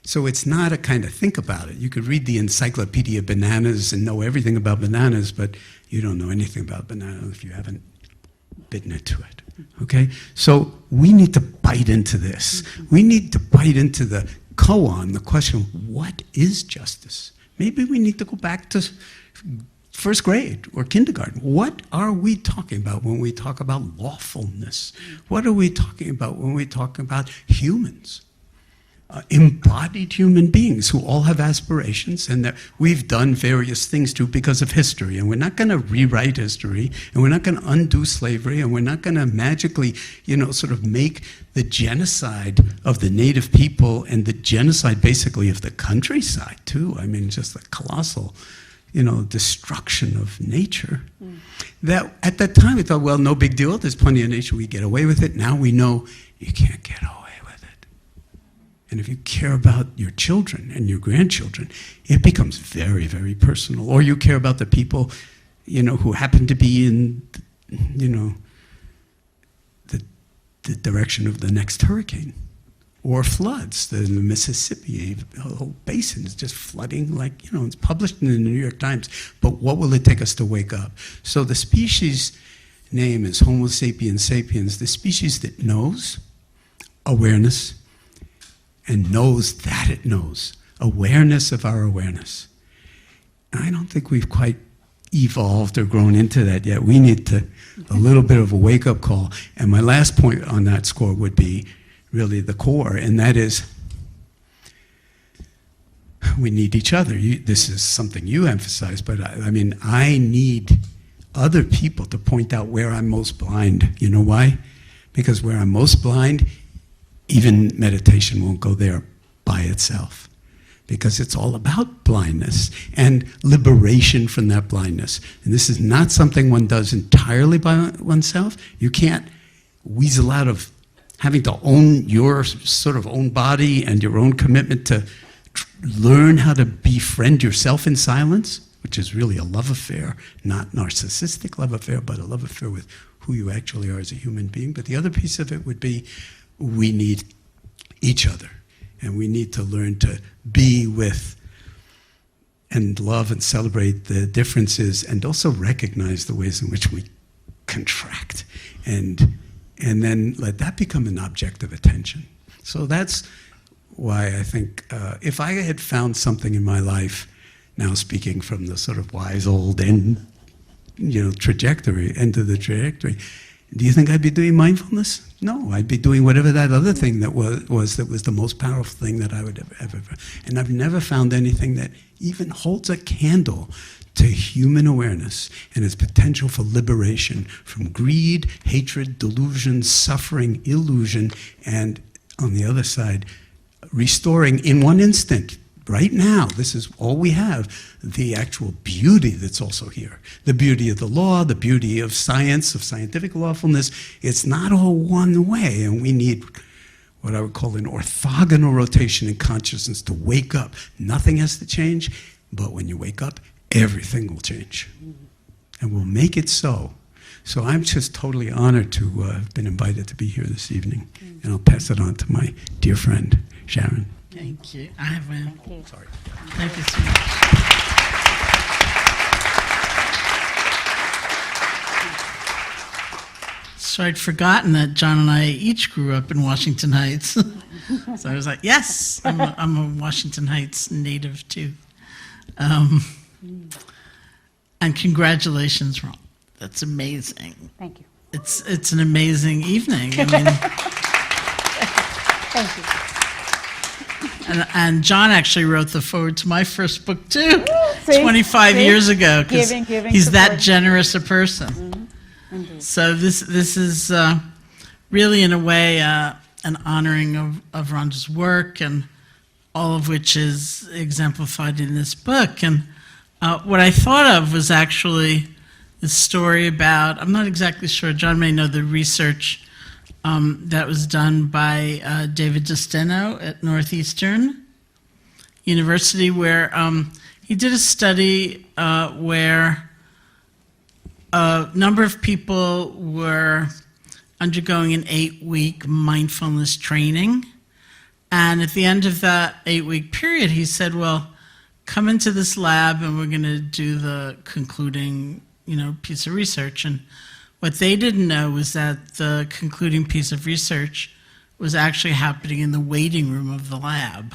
So it's not a kind of think about it. You could read the Encyclopedia of Bananas and know everything about bananas, but you don't know anything about bananas if you haven't bitten into it. Okay? So we need to bite into this. We need to bite into the koan, the question, what is justice? Maybe we need to go back to first grade or kindergarten. What are we talking about when we talk about lawfulness? What are we talking about when we talk about humans? Embodied human beings who all have aspirations and that we've done various things to because of history. And we're not going to rewrite history, and we're not going to undo slavery, and we're not going to magically, sort of make the genocide of the native people and the genocide basically of the countryside too. I mean, just a colossal, destruction of nature. That at that time we thought, well, no big deal. There's plenty of nature. We get away with it. Now we know you can't get away. And if you care about your children and your grandchildren, it becomes very, very personal. Or you care about the people, who happen to be in, the direction of the next hurricane. Or floods. The Mississippi whole basin is just flooding it's published in the New York Times. But what will it take us to wake up? So the species name is Homo sapiens sapiens, the species that knows awareness and knows that it knows. Awareness of our awareness. And I don't think we've quite evolved or grown into that yet. We need a little bit of a wake-up call. And my last point on that score would be really the core, and that is we need each other. This is something you emphasize, but I need other people to point out where I'm most blind. You know why? Because where I'm most blind, even meditation won't go there by itself. Because it's all about blindness and liberation from that blindness. And this is not something one does entirely by oneself. You can't weasel out of having to own your sort of own body and your own commitment to learn how to befriend yourself in silence, which is really a love affair, not narcissistic love affair, but a love affair with who you actually are as a human being. But the other piece of it would be we need each other, and we need to learn to be with and love and celebrate the differences, and also recognize the ways in which we contract, and then let that become an object of attention. So that's why I think if I had found something in my life, now speaking from the sort of wise old end, trajectory, end of the trajectory, do you think I'd be doing mindfulness? No, I'd be doing whatever that other thing that was the most powerful thing that I would ever. And I've never found anything that even holds a candle to human awareness and its potential for liberation from greed, hatred, delusion, suffering, illusion, and on the other side, restoring in one instant, right now, this is all we have, the actual beauty that's also here. The beauty of the law, the beauty of science, of scientific lawfulness. It's not all one way, and we need what I would call an orthogonal rotation in consciousness to wake up. Nothing has to change, but when you wake up, everything will change. And we'll make it so. So I'm just totally honored to have been invited to be here this evening. And I'll pass it on to my dear friend, Sharon. Thank you. I have one. Thank you. Sorry. Thank you so much. So I'd forgotten that Jon and I each grew up in Washington Heights. So I was like, yes, I'm a Washington Heights native too. And congratulations, Ron. That's amazing. Thank you. It's an amazing evening. I mean, Thank you. and Jon actually wrote the foreword to my first book too, See? 25 See? years ago. 'Cause Giving he's that support. generous a person. Indeed. So this is really, in a way, an honoring of Rhonda's work, and all of which is exemplified in this book. And what I thought of was actually the story about, I'm not exactly sure, Jon may know the research that was done by David Desteno at Northeastern University, where he did a study where a number of people were undergoing an 8-week mindfulness training. And at the end of that 8-week period, he said, well, come into this lab and we're going to do the concluding, piece of research. And what they didn't know was that the concluding piece of research was actually happening in the waiting room of the lab.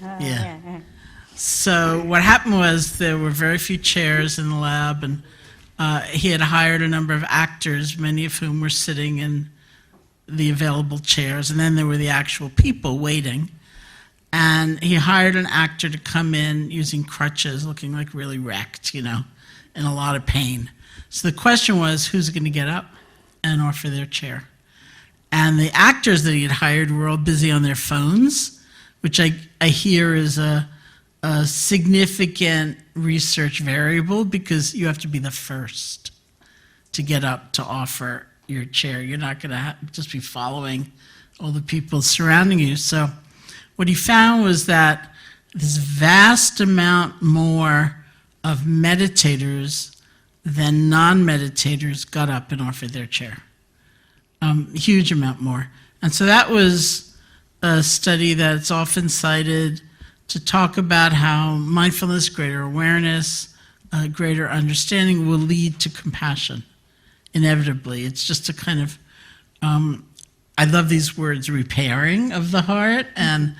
Yeah. So what happened was there were very few chairs in the lab, and he had hired a number of actors, many of whom were sitting in the available chairs, and then there were the actual people waiting. And he hired an actor to come in using crutches, looking like really wrecked, in a lot of pain. So the question was, who's going to get up and offer their chair? And the actors that he had hired were all busy on their phones, which I hear is a significant research variable, because you have to be the first to get up to offer your chair. You're not going to just be following all the people surrounding you. So what he found was that this vast amount more of meditators than non-meditators got up and offered their chair. Huge amount more. And so that was a study that's often cited to talk about how mindfulness, greater awareness, greater understanding will lead to compassion, inevitably. It's just a kind of, I love these words, repairing of the heart, and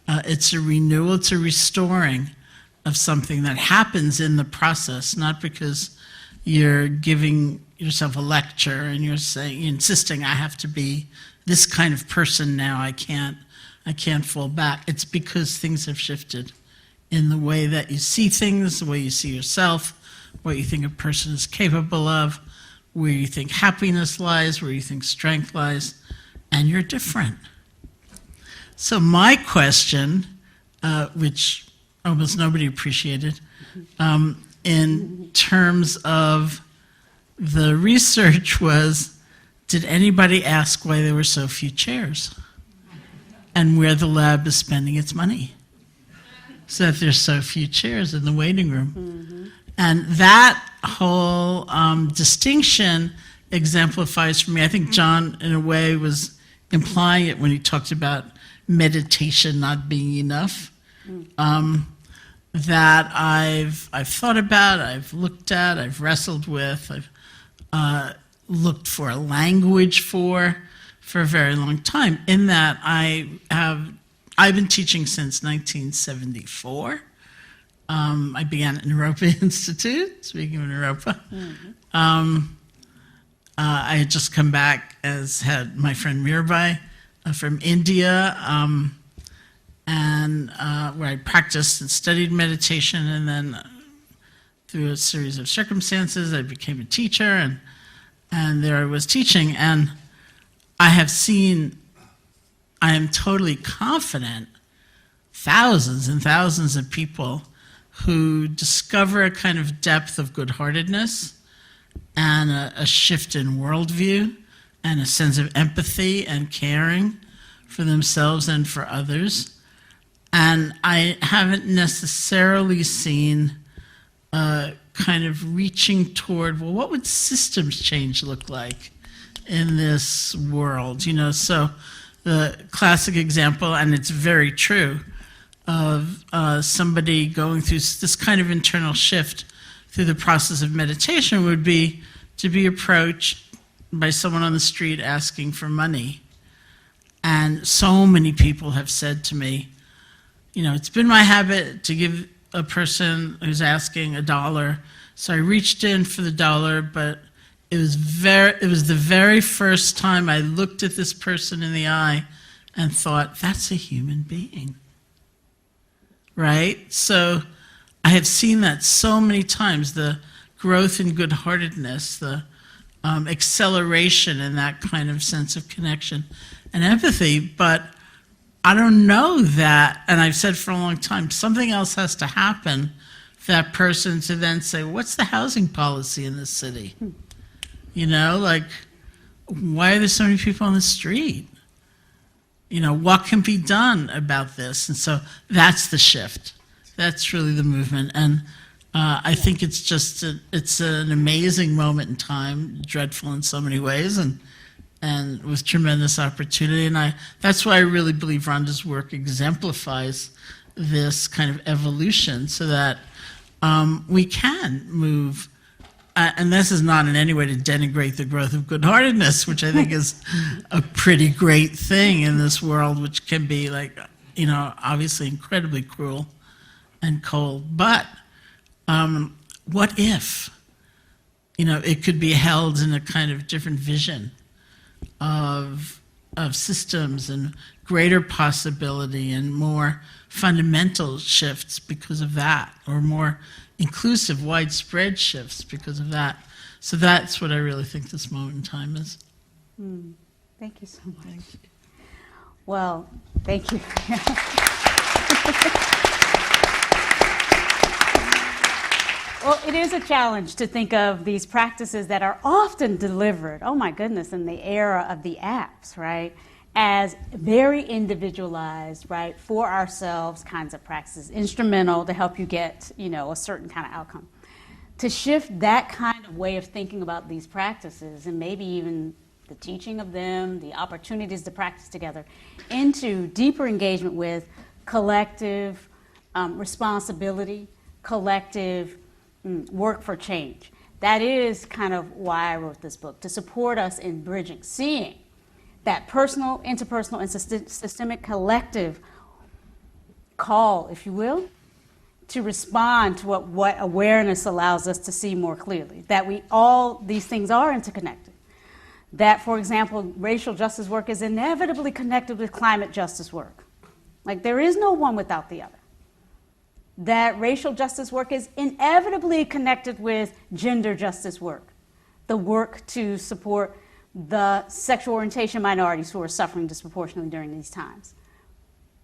it's a renewal, it's a restoring of something that happens in the process, not because you're giving yourself a lecture and you're insisting I have to be this kind of person now, I can't fall back. It's because things have shifted in the way that you see things, the way you see yourself, what you think a person is capable of, where you think happiness lies, where you think strength lies, and you're different. So my question, which almost nobody appreciated, in terms of the research was, did anybody ask why there were so few chairs and where the lab is spending its money so that there's so few chairs in the waiting room? And that whole distinction exemplifies for me, I think Jon in a way was implying it when he talked about meditation not being enough, that I've thought about, I've looked at, I've wrestled with, I've looked for a language for a very long time, in that I've been teaching since 1974. I began at Naropa Institute, speaking of Naropa. I had just come back, as had my friend Mirabai from India, and where I practiced and studied meditation, and then through a series of circumstances, I became a teacher, and there I was teaching, and I am totally confident, thousands and thousands of people who discover a kind of depth of good-heartedness and a shift in worldview and a sense of empathy and caring for themselves and for others. And I haven't necessarily seen kind of reaching toward, well, what would systems change look like in this world? You know, so the classic example, and it's very true, of somebody going through this kind of internal shift through the process of meditation would be to be approached by someone on the street asking for money. And so many people have said to me, you know, it's been my habit to give a person who's asking $1, so I reached in for the $1, but it was the very first time I looked at this person in the eye and thought, that's a human being. Right? So I have seen that so many times, the growth in good-heartedness, the acceleration in that kind of sense of connection and empathy, but I don't know that, and I've said for a long time, something else has to happen for that person to then say, what's the housing policy in this city? You know, like, why are there so many people on the street? You know, what can be done about this? And so that's the shift. That's really the movement. And I think it's just, it's an amazing moment in time, dreadful in so many ways, and with tremendous opportunity. And that's why I really believe Rhonda's work exemplifies this kind of evolution, so that we can move. And this is not in any way to denigrate the growth of good-heartedness, which I think is a pretty great thing in this world, which can be, like, you know, obviously incredibly cruel and cold. But what if, you know, it could be held in a kind of different vision of systems and greater possibility and more fundamental shifts because of that, or more inclusive, widespread shifts because of that. So that's what I really think this moment in time is. Thank you so much. Well, thank you. Well, it is a challenge to think of these practices that are often delivered, oh my goodness, in the era of the apps, right? as very individualized, right, for ourselves kinds of practices, instrumental to help you get, a certain kind of outcome. To shift that kind of way of thinking about these practices, and maybe even the teaching of them, the opportunities to practice together, into deeper engagement with collective responsibility, collective work for change. That is kind of why I wrote this book, to support us in bridging, seeing that personal, interpersonal, and systemic collective call, if you will, to respond to what awareness allows us to see more clearly, that these things are interconnected. That, for example, racial justice work is inevitably connected with climate justice work. Like, there is no one without the other. That racial justice work is inevitably connected with gender justice work, the work to support the sexual orientation minorities who are suffering disproportionately during these times.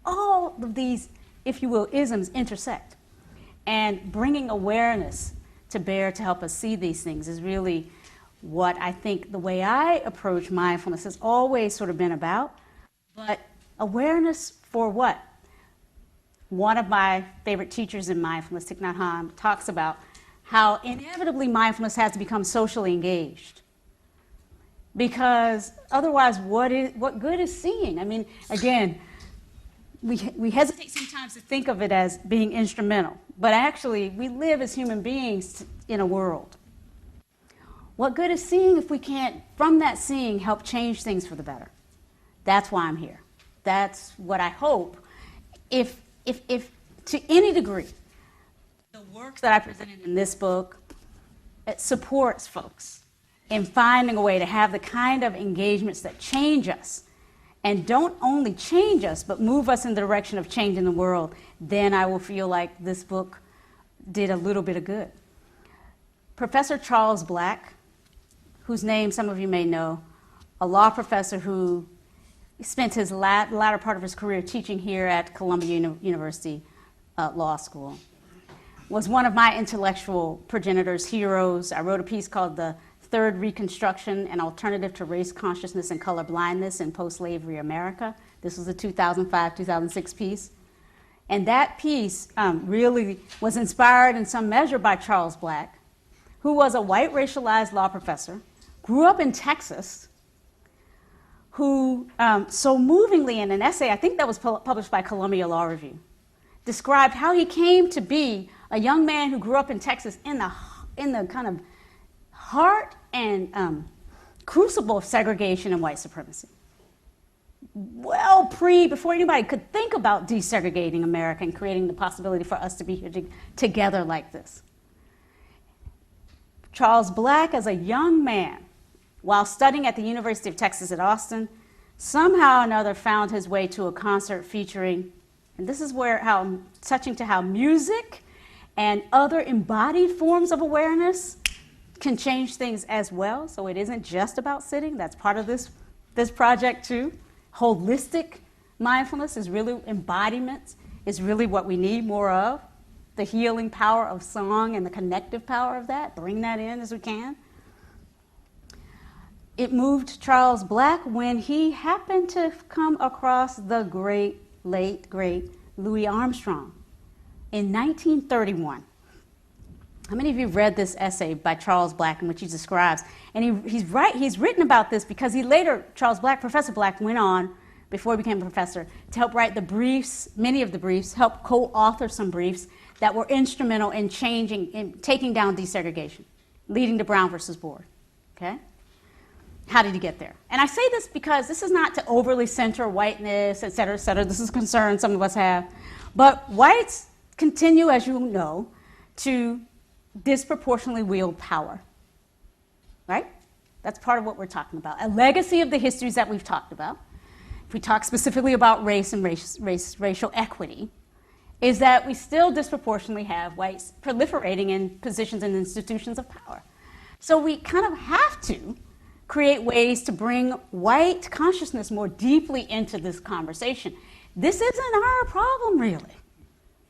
All of these, if you will, isms intersect. And bringing awareness to bear to help us see these things is really what I think the way I approach mindfulness has always sort of been about. But awareness for what? One of my favorite teachers in mindfulness, Thich Nhat Hanh, talks about how inevitably mindfulness has to become socially engaged. Because otherwise, what good is seeing? I mean, again, we hesitate sometimes to think of it as being instrumental, but actually, we live as human beings in a world. What good is seeing if we can't, from that seeing, help change things for the better? That's why I'm here. That's what I hope. If to any degree, the work that I presented in this book, it supports folks in finding a way to have the kind of engagements that change us, and don't only change us, but move us in the direction of changing the world, then I will feel like this book did a little bit of good. Professor Charles Black, whose name some of you may know, a law professor who spent his latter part of his career teaching here at Columbia University Law School, was one of my intellectual progenitors, heroes. I wrote a piece called The Third Reconstruction, an Alternative to Race Consciousness and Color Blindness in Post-Slavery America. This was a 2005-2006 piece. And that piece really was inspired in some measure by Charles Black, who was a white racialized law professor, grew up in Texas, who so movingly in an essay, I think that was published by Columbia Law Review, described how he came to be a young man who grew up in Texas in the kind of heart and crucible of segregation and white supremacy. Well, before anybody could think about desegregating America and creating the possibility for us to be here together like this. Charles Black, as a young man, while studying at the University of Texas at Austin, somehow or another found his way to a concert featuring, and this is touching to how music and other embodied forms of awareness can change things as well. So it isn't just about sitting. That's part of this project too. Holistic mindfulness is really embodiment, is really what we need more of. The healing power of song and the connective power of that, bring that in as we can. It moved Charles Black when he happened to come across the late great Louis Armstrong in 1931. How many of you have read this essay by Charles Black in which he describes, and he's written about this because Charles Black, Professor Black, went on, before he became a professor, to help write the briefs, many of the briefs, help co-author some briefs that were instrumental in taking down desegregation, leading to Brown versus Board, okay? How did he get there? And I say this because this is not to overly center whiteness, et cetera, et cetera. This is a concern some of us have. But whites continue, as you know, to disproportionately wield power, right? That's part of what we're talking about. A legacy of the histories that we've talked about, if we talk specifically about race and racial equity, is that we still disproportionately have whites proliferating in positions and institutions of power. So we kind of have to create ways to bring white consciousness more deeply into this conversation. This isn't our problem, really.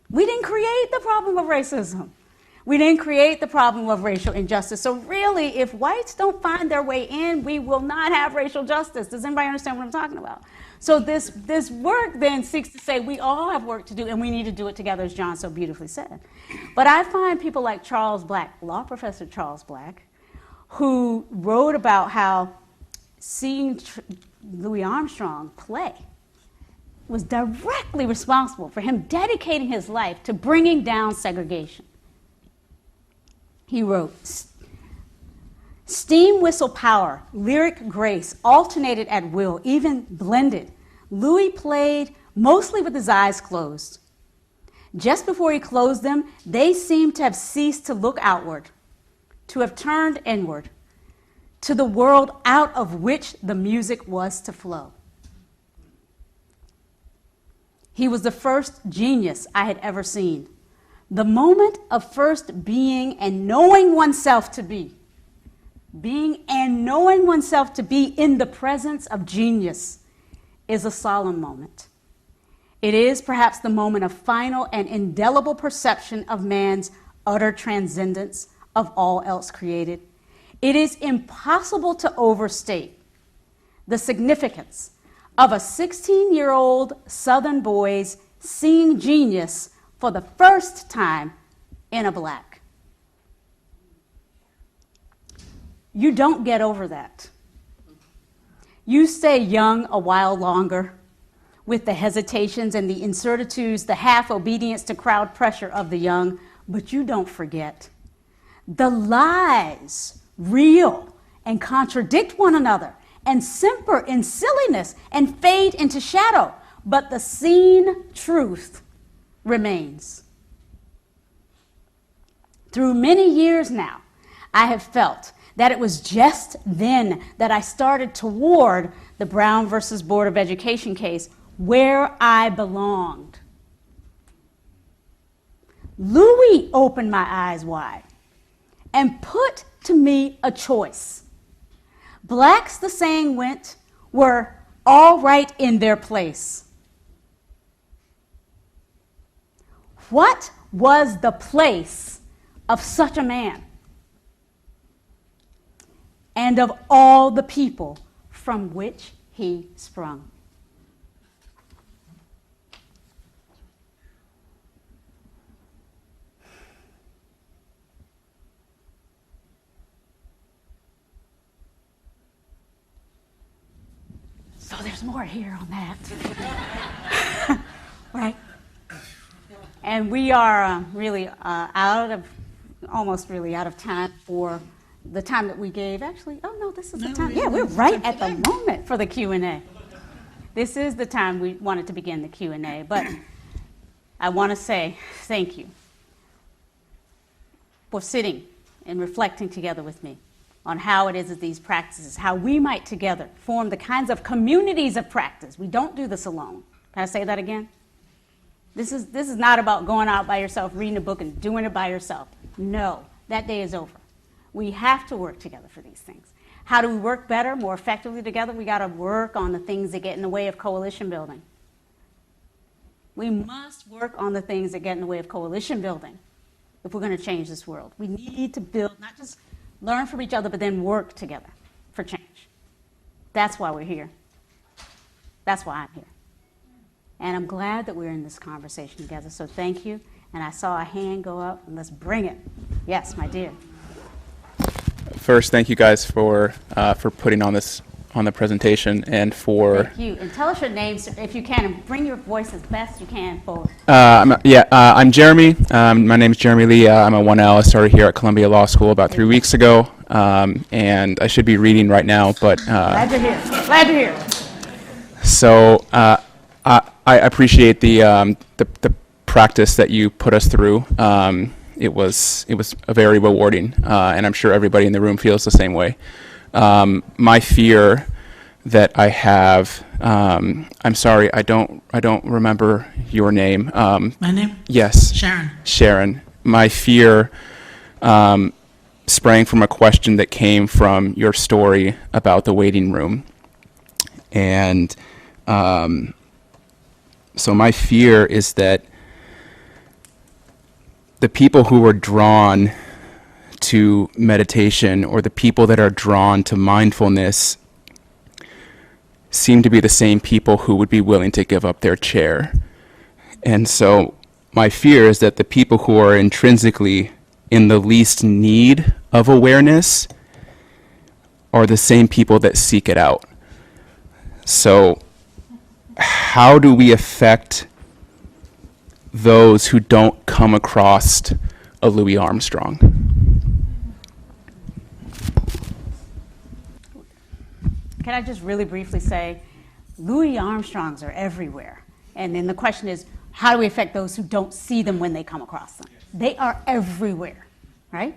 We didn't create the problem of racism. We didn't create the problem of racial injustice. So really, if whites don't find their way in, we will not have racial justice. Does anybody understand what I'm talking about? So this work then seeks to say we all have work to do and we need to do it together, as Jon so beautifully said. But I find people like Charles Black, law professor Charles Black, who wrote about how seeing Louis Armstrong play was directly responsible for him dedicating his life to bringing down segregation. He wrote, steam whistle power, lyric grace alternated at will, even blended. Louis played mostly with his eyes closed. Just before he closed them, they seemed to have ceased to look outward, to have turned inward, to the world out of which the music was to flow. He was the first genius I had ever seen. The moment of first being and knowing oneself to be. Being and knowing oneself to be in the presence of genius is a solemn moment. It is perhaps the moment of final and indelible perception of man's utter transcendence of all else created. It is impossible to overstate the significance of a 16-year-old Southern boy's seeing genius for the first time in a black. You don't get over that. You stay young a while longer with the hesitations and the incertitudes, the half-obedience to crowd pressure of the young, but you don't forget. The lies reel and contradict one another and simper in silliness and fade into shadow, but the seen truth remains. Through many years now, I have felt that it was just then that I started toward the Brown versus Board of Education case where I belonged. Louis opened my eyes wide and put to me a choice. Blacks, the saying went, were all right in their place. What was the place of such a man? And of all the people from which he sprung. So there's more here on that. Right? And we are really almost really out of time for the time that we gave. Actually, oh no, this is the time. Yeah, we're right at the moment for the Q&A. This is the time we wanted to begin the Q&A, but I want to say thank you for sitting and reflecting together with me on how it is that these practices, how we might together form the kinds of communities of practice. We don't do this alone. Can I say that again? This is not about going out by yourself, reading a book, and doing it by yourself. No, that day is over. We have to work together for these things. How do we work better, more effectively together? We got to work on the things that get in the way of coalition building. We must work on the things that get in the way of coalition building if we're going to change this world. We need to build, not just learn from each other, but then work together for change. That's why we're here. That's why I'm here. And I'm glad that we're in this conversation together, so thank you. And I saw a hand go up, and let's bring it. Yes, my dear. First, thank you guys for putting on the presentation and for. Thank you. And tell us your names if you can, and bring your voice as best you can forward. I'm Jeremy. My name is Jeremy Lee. I'm a 1L. I started here at Columbia Law School about 3 weeks ago, and I should be reading right now, but. Glad you're here. Glad you're here. So I appreciate the practice that you put us through. It was very rewarding, and I'm sure everybody in the room feels the same way. My fear that I have, I'm sorry, I don't remember your name. My name? Yes. Sharon. Sharon. My fear sprang from a question that came from your story about the waiting room. And so my fear is that the people who are drawn to meditation or the people that are drawn to mindfulness seem to be the same people who would be willing to give up their chair. And so my fear is that the people who are intrinsically in the least need of awareness are the same people that seek it out. So how do we affect those who don't come across a Louis Armstrong? Can I just really briefly say, Louis Armstrongs are everywhere. And then the question is, how do we affect those who don't see them when they come across them? They are everywhere, right?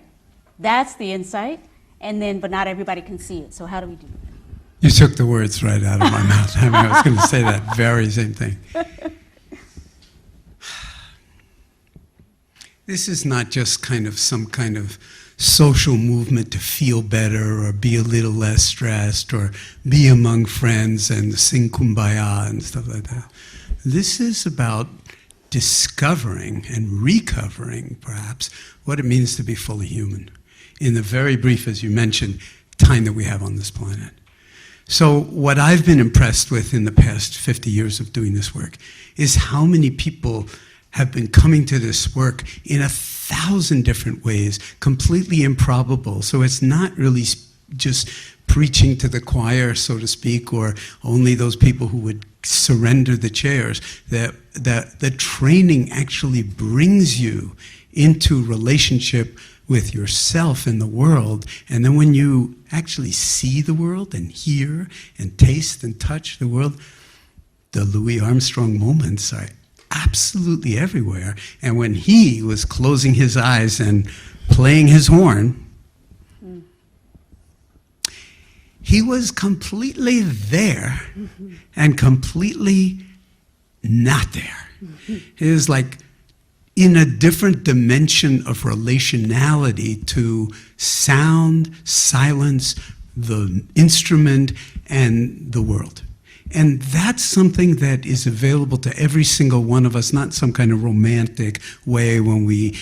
That's the insight. And then, but not everybody can see it. So how do we do that? You took the words right out of my mouth. I mean, I was going to say that very same thing. This is not just kind of some kind of social movement to feel better or be a little less stressed or be among friends and sing Kumbaya and stuff like that. This is about discovering and recovering, perhaps, what it means to be fully human in the very brief, as you mentioned, time that we have on this planet. So what I've been impressed with in the past 50 years of doing this work is how many people have been coming to this work in 1,000 different ways, completely improbable. So it's not really just preaching to the choir, so to speak, or only those people who would surrender the chairs. The training actually brings you into relationship with yourself and the world. And then when you actually see the world and hear and taste and touch the world, the Louis Armstrong moments are absolutely everywhere. And when he was closing his eyes and playing his horn, he was completely there and completely not there. It was like in a different dimension of relationality to sound, silence, the instrument, and the world. And that's something that is available to every single one of us, not some kind of romantic way when we,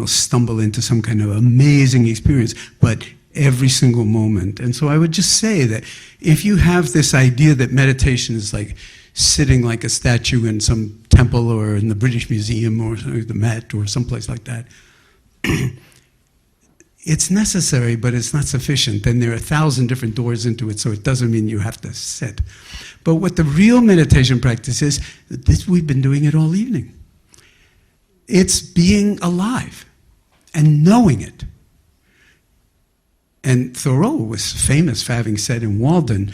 stumble into some kind of amazing experience, but every single moment. And so I would just say that if you have this idea that meditation is like sitting like a statue in some temple or in the British Museum or the Met or someplace like that, it's necessary, but it's not sufficient. And there are 1,000 different doors into it, so it doesn't mean you have to sit. But what the real meditation practice is, this we've been doing it all evening. It's being alive and knowing it. And Thoreau was famous for having said in Walden,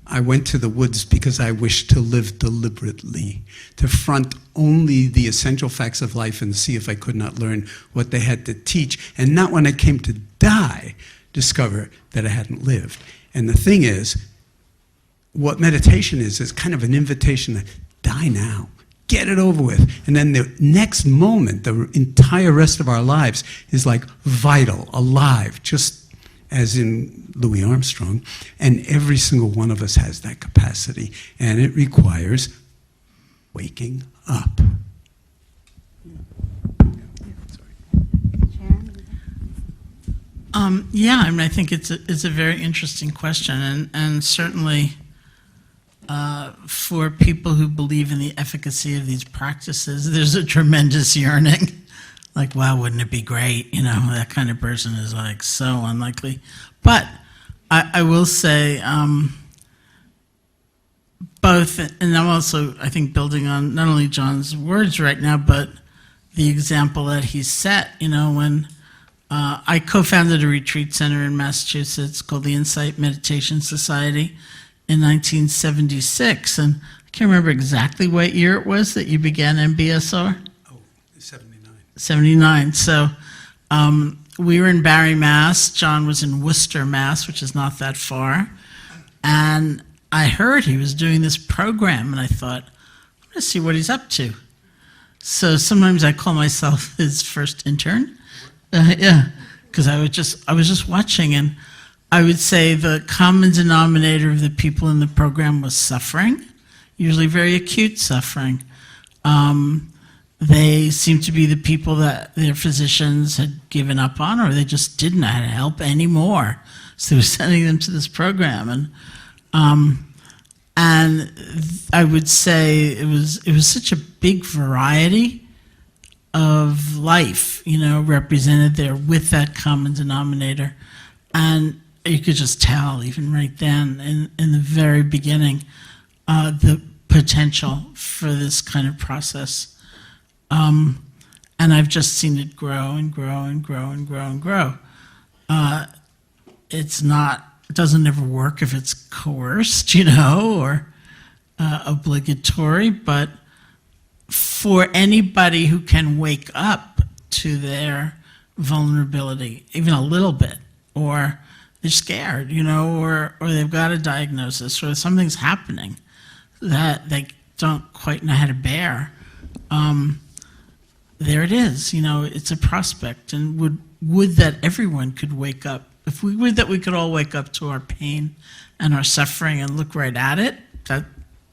I went to the woods because I wished to live deliberately, to front only the essential facts of life and see if I could not learn what they had to teach, and not when I came to die, discover that I hadn't lived. And the thing is, what meditation is kind of an invitation to die now. Get it over with. And then the next moment, the entire rest of our lives is like vital, alive, just as in Louis Armstrong, and every single one of us has that capacity, and it requires waking up. Yeah, I mean, I think it's a very interesting question, and certainly for people who believe in the efficacy of these practices, there's a tremendous yearning. Like, wow, wouldn't it be great? That kind of person is like so unlikely. But I will say both, and I'm also, I think, building on not only Jon's words right now, but the example that he set, when I co-founded a retreat center in Massachusetts called the Insight Meditation Society in 1976. And I can't remember exactly what year it was that you began MBSR. 79. So we were in Barry, Mass. Jon was in Worcester, Mass., which is not that far. And I heard he was doing this program, and I thought, I'm going to see what he's up to. So sometimes I call myself his first intern. Because I was just watching, and I would say the common denominator of the people in the program was suffering, usually very acute suffering. they seemed to be the people that their physicians had given up on, or they just didn't know how to help anymore. So they were sending them to this program, and I would say it was such a big variety of life, represented there with that common denominator, and you could just tell even right then in the very beginning the potential for this kind of process. And I've just seen it grow and grow and grow and grow and grow. It doesn't ever work if it's coerced, or obligatory, but for anybody who can wake up to their vulnerability, even a little bit, or they're scared, or they've got a diagnosis, or something's happening that they don't quite know how to bear, there it is, it's a prospect, and would that everyone could wake up. If we would that we could all wake up to our pain and our suffering and look right at it, that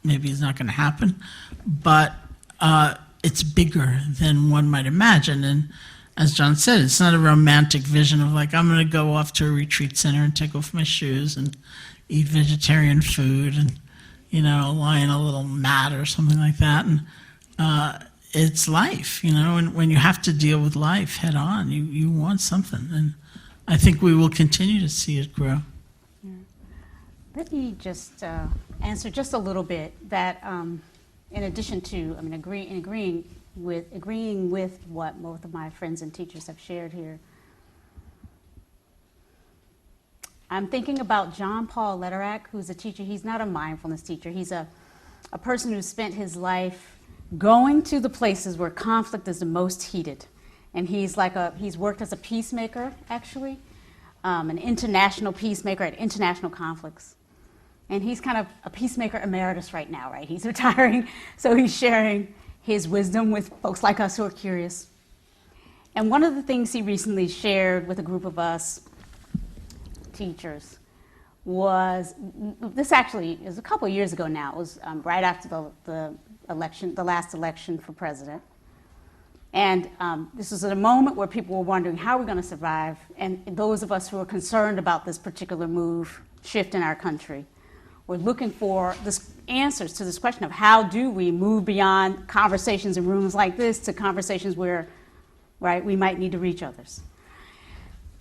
maybe is not going to happen, but it's bigger than one might imagine. And as Jon said, it's not a romantic vision of like, I'm going to go off to a retreat center and take off my shoes and eat vegetarian food and, lie in a little mat or something like that. And it's life, and when you have to deal with life head on, you want something. And I think we will continue to see it grow. Yeah. Let me just answer just a little bit that in addition to, agreeing with what both of my friends and teachers have shared here, I'm thinking about John Paul Lederach, who's a teacher. He's not a mindfulness teacher. He's a person who spent his life going to the places where conflict is the most heated. And he's worked as a peacemaker, actually, an international peacemaker at international conflicts. And he's kind of a peacemaker emeritus right now, right? He's retiring, so he's sharing his wisdom with folks like us who are curious. And one of the things he recently shared with a group of us teachers was, this actually is a couple of years ago now. It was right after the last election for president. And this was at a moment where people were wondering, how are we going to survive? And those of us who are concerned about this particular shift in our country, were looking for answers to this question of how do we move beyond conversations in rooms like this to conversations where, right, we might need to reach others.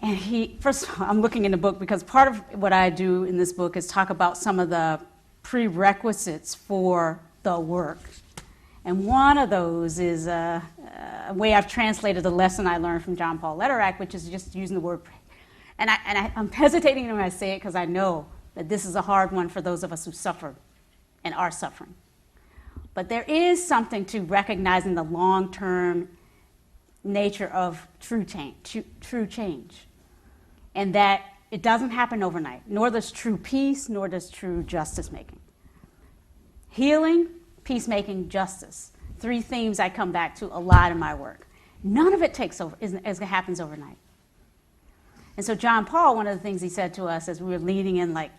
And first of all, I'm looking in the book because part of what I do in this book is talk about some of the prerequisites for the work. And one of those is a way I've translated the lesson I learned from John Paul Lederach, which is just using the word, and I'm hesitating when I say it because I know that this is a hard one for those of us who suffer and are suffering. But there is something to recognizing the long-term nature of true change, and that it doesn't happen overnight, nor does true peace, nor does true justice making. Healing, peacemaking, justice. 3 themes I come back to a lot in my work. None of it happens overnight. And so John Paul, one of the things he said to us as we were leaning in like,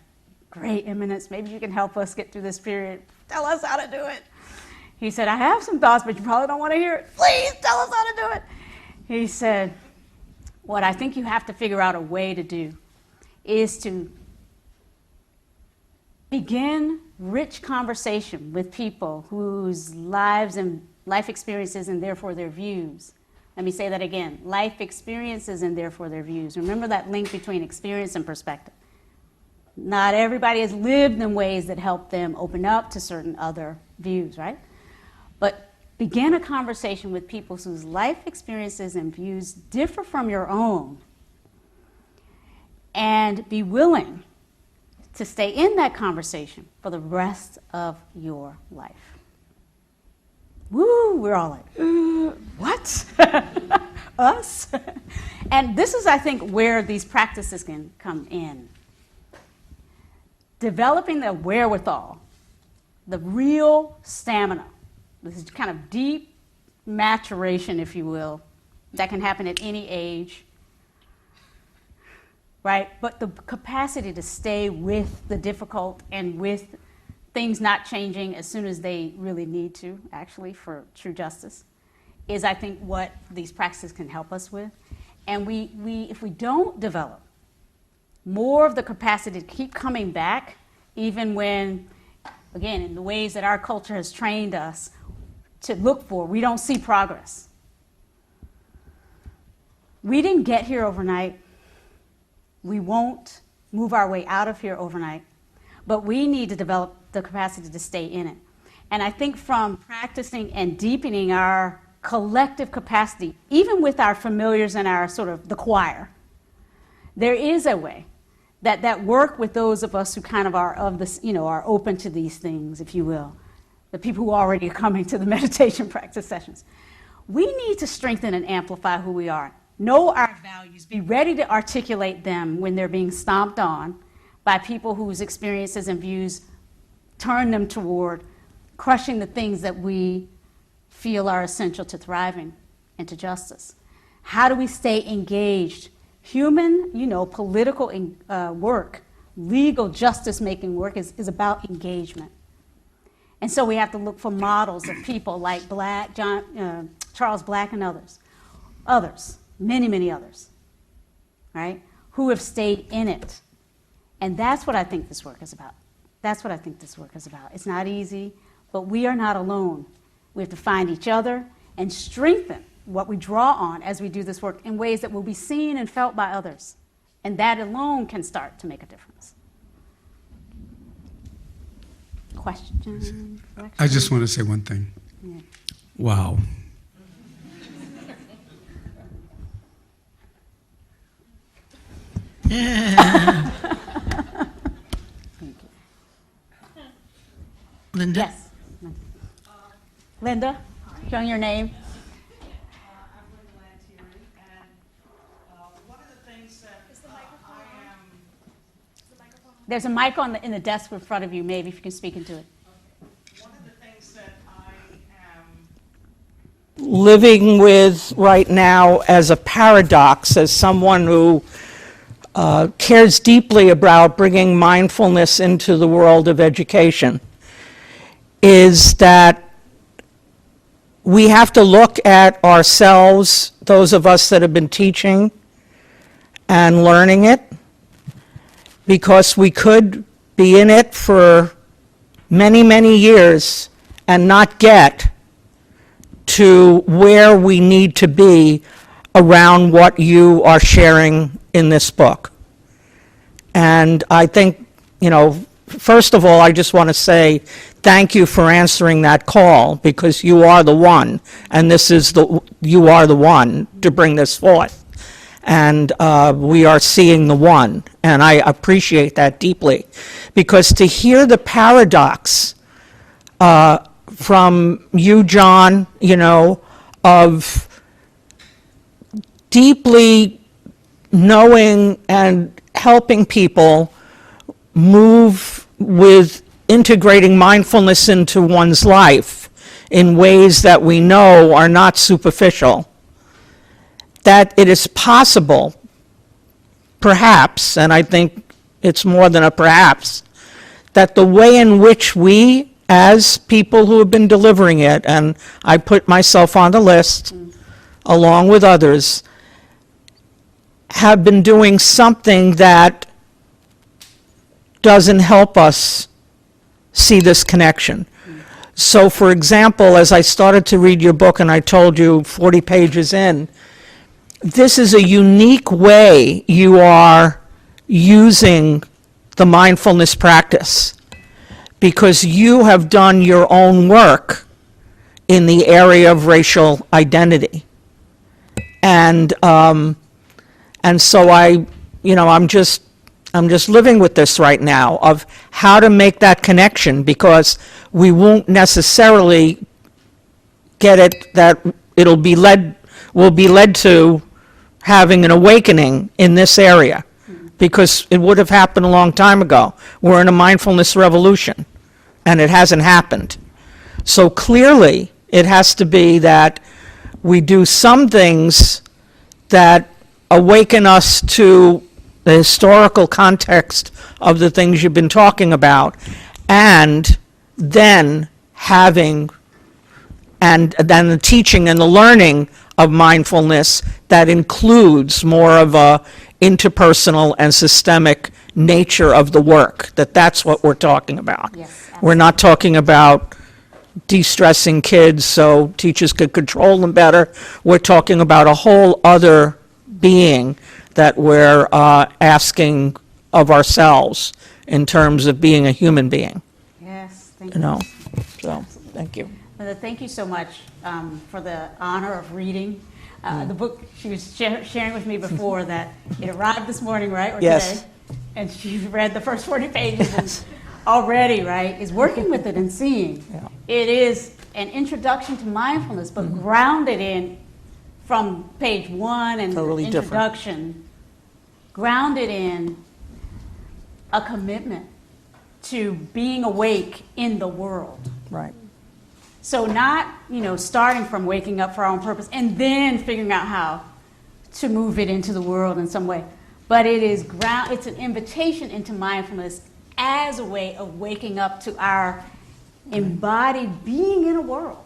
great eminence, maybe you can help us get through this period. Tell us how to do it. He said, I have some thoughts, but you probably don't want to hear it. Please tell us how to do it. He said, what I think you have to figure out a way to do is to begin rich conversation with people whose lives and life experiences and therefore their views. Let me say that again. Life experiences and therefore their views. Remember that link between experience and perspective. Not everybody has lived in ways that help them open up to certain other views, right? But begin a conversation with people whose life experiences and views differ from your own, and be willing to stay in that conversation for the rest of your life. Woo, we're all like, what? Us? And this is, I think, where these practices can come in. Developing the wherewithal, the real stamina, this is kind of deep maturation, if you will, that can happen at any age, right? But the capacity to stay with the difficult and with things not changing as soon as they really need to, actually, for true justice, is, I think, what these practices can help us with. And if we don't develop more of the capacity to keep coming back, even when, again, in the ways that our culture has trained us to look for, we don't see progress. We didn't get here overnight. We won't move our way out of here overnight. But we need to develop the capacity to stay in it. And I think from practicing and deepening our collective capacity, even with our familiars and our sort of the choir, there is a way that work with those of us who kind of are of this, are open to these things, if you will, the people who already are coming to the meditation practice sessions. We need to strengthen and amplify who we are, know our values, be ready to articulate them when they're being stomped on by people whose experiences and views turn them toward crushing the things that we feel are essential to thriving and to justice. How do we stay engaged? Human, political work, legal justice-making work is about engagement. And so we have to look for models of people like Charles Black and others, many others, right, who have stayed in it. And that's what I think this work is about. It's not easy, but we are not alone. We have to find each other and strengthen what we draw on as we do this work in ways that will be seen and felt by others. And that alone can start to make a difference. Question? I just want to say one thing. Yeah. Wow. Yeah. Thank you. Linda? Yes. Linda, showing your name. There's a mic in the desk in front of you, maybe, if you can speak into it. Okay. One of the things that I am living with right now as a paradox, as someone who cares deeply about bringing mindfulness into the world of education, is that we have to look at ourselves, those of us that have been teaching and learning it, because we could be in it for many years and not get to where we need to be around what you are sharing in this book. And I think, first of all, I just want to say thank you for answering that call, because you are the one, and you are the one to bring this forth. And we are seeing the one, and I appreciate that deeply, because to hear the paradox from you, Jon, of deeply knowing and helping people move with integrating mindfulness into one's life in ways that we know are not superficial, that it is possible, perhaps, and I think it's more than a perhaps, that the way in which we, as people who have been delivering it, and I put myself on the list, along with others, have been doing something that doesn't help us see this connection. So, for example, as I started to read your book, and I told you 40 pages in, this is a unique way you are using the mindfulness practice, because you have done your own work in the area of racial identity. And so I'm just living with this right now of how to make that connection, because we won't necessarily get it that we'll be led to having an awakening in this area, because it would have happened a long time ago. We're in a mindfulness revolution, and it hasn't happened. So clearly, it has to be that we do some things that awaken us to the historical context of the things you've been talking about, and then having and then the teaching and the learning of mindfulness that includes more of a interpersonal and systemic nature of the work, that's what we're talking about. Yes, We're not talking about de-stressing kids so teachers could control them better. We're talking about a whole other being that we're asking of ourselves in terms of being a human being, Yes, thank you you. know? So, thank you. Linda, thank you so much for the honor of reading. The book, she was sharing with me before that it arrived this morning, right? Or Yes. today, and she read the first 40 pages and already, right, is working with it and seeing. Yeah. It is an introduction to mindfulness, but grounded in, from page 1 and Totally the different. introduction, grounded in a commitment to being awake in the world. Right. So not, starting from waking up for our own purpose and then figuring out how to move it into the world in some way. But it's an invitation into mindfulness as a way of waking up to our embodied being in a world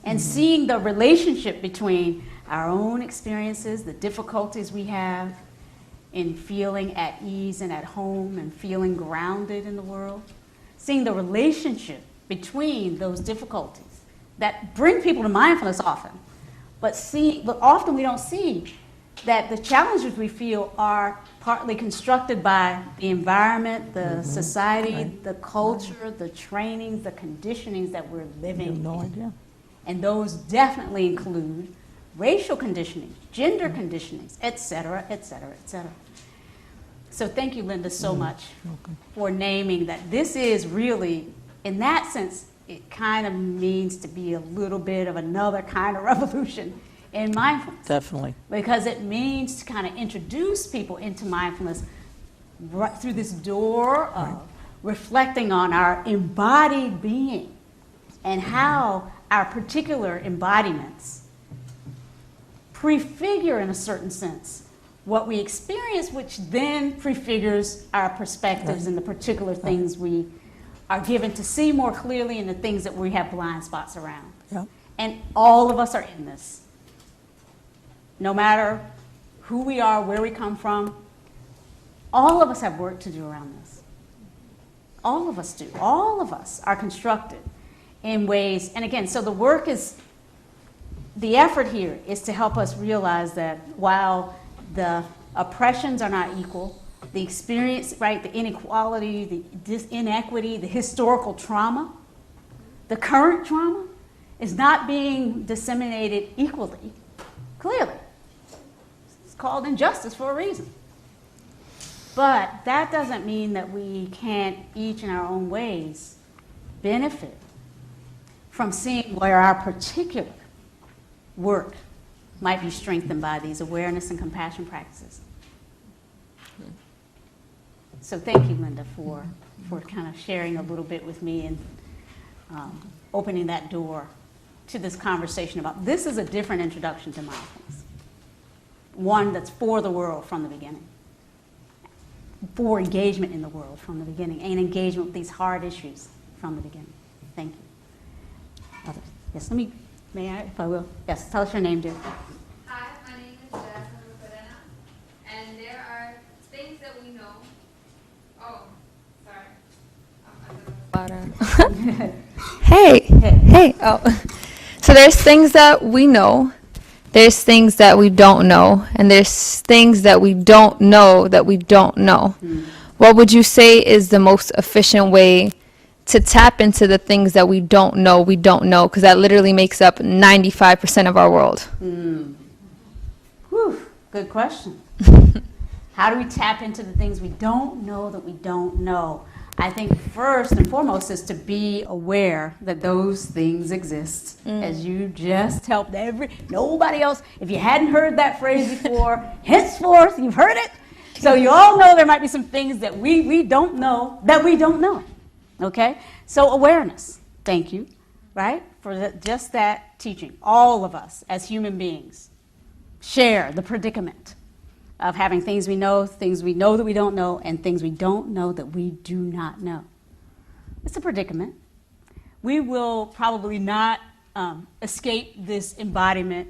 and seeing the relationship between our own experiences, the difficulties we have in feeling at ease and at home and feeling grounded in the world, seeing the relationship between those difficulties that bring people to mindfulness often, but often we don't see that the challenges we feel are partly constructed by the environment, the society, the culture, the trainings, the conditionings that we're living in. No idea. And those definitely include racial conditioning, gender conditionings, et cetera, et cetera, et cetera. So thank you, Linda, so much for naming that this is really, in that sense, it kind of means to be a little bit of another kind of revolution in mindfulness. Definitely. Because it means to kind of introduce people into mindfulness right through this door of reflecting on our embodied being and how our particular embodiments prefigure, in a certain sense, what we experience, which then prefigures our perspectives and the particular things we are given to see more clearly and the things that we have blind spots around. Yeah. And all of us are in this. No matter who we are, where we come from, all of us have work to do around this. All of us do. All of us are constructed in ways, and again, so the effort here is to help us realize that while the oppressions are not equal, the experience, right, the inequality, the inequity, the historical trauma, the current trauma is not being disseminated equally, clearly. It's called injustice for a reason. But that doesn't mean that we can't, each in our own ways, benefit from seeing where our particular work might be strengthened by these awareness and compassion practices. So thank you, Linda, for kind of sharing a little bit with me and opening that door to this conversation about this is a different introduction to mindfulness. One that's for the world from the beginning, for engagement in the world from the beginning, and engagement with these hard issues from the beginning. Thank you. Others? Yes, may I, if I will? Yes, tell us your name, dear. Hi, my name is Jasmine Macarena, and there are things that we know. Oh, sorry. Hey. Oh, so there's things that we know. There's things that we don't know, and there's things that we don't know that we don't know. What would you say is the most efficient way to tap into the things that we don't know, because that literally makes up 95% of our world? Whew, good question. How do we tap into the things we don't know that we don't know? I think first and foremost is to be aware that those things exist. As you just helped nobody else. If you hadn't heard that phrase before, henceforth you've heard it. So you all know there might be some things that we don't know that we don't know. Okay? So awareness, thank you, right? For just that teaching. All of us as human beings share the predicament of having things we know that we don't know, and things we don't know that we do not know. It's a predicament. We will probably not escape this embodiment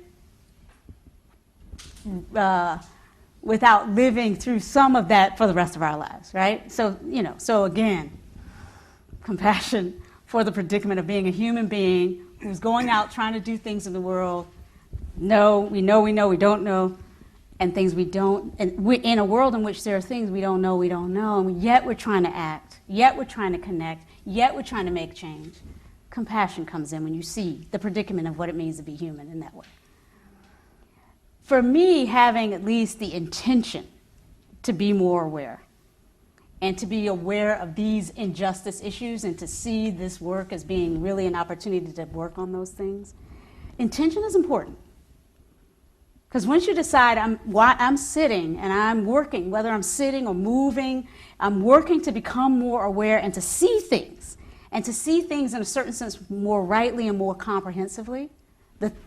without living through some of that for the rest of our lives, right? So, so again, compassion for the predicament of being a human being who's going out trying to do things in the world. We don't know, and things we don't, and we're in a world in which there are things we don't know, and yet we're trying to act, yet we're trying to connect, yet we're trying to make change. Compassion comes in when you see the predicament of what it means to be human in that way. For me, having at least the intention to be more aware and to be aware of these injustice issues and to see this work as being really an opportunity to work on those things, intention is important. Because once you decide I'm sitting and I'm working, whether I'm sitting or moving, I'm working to become more aware and to see things in a certain sense more rightly and more comprehensively,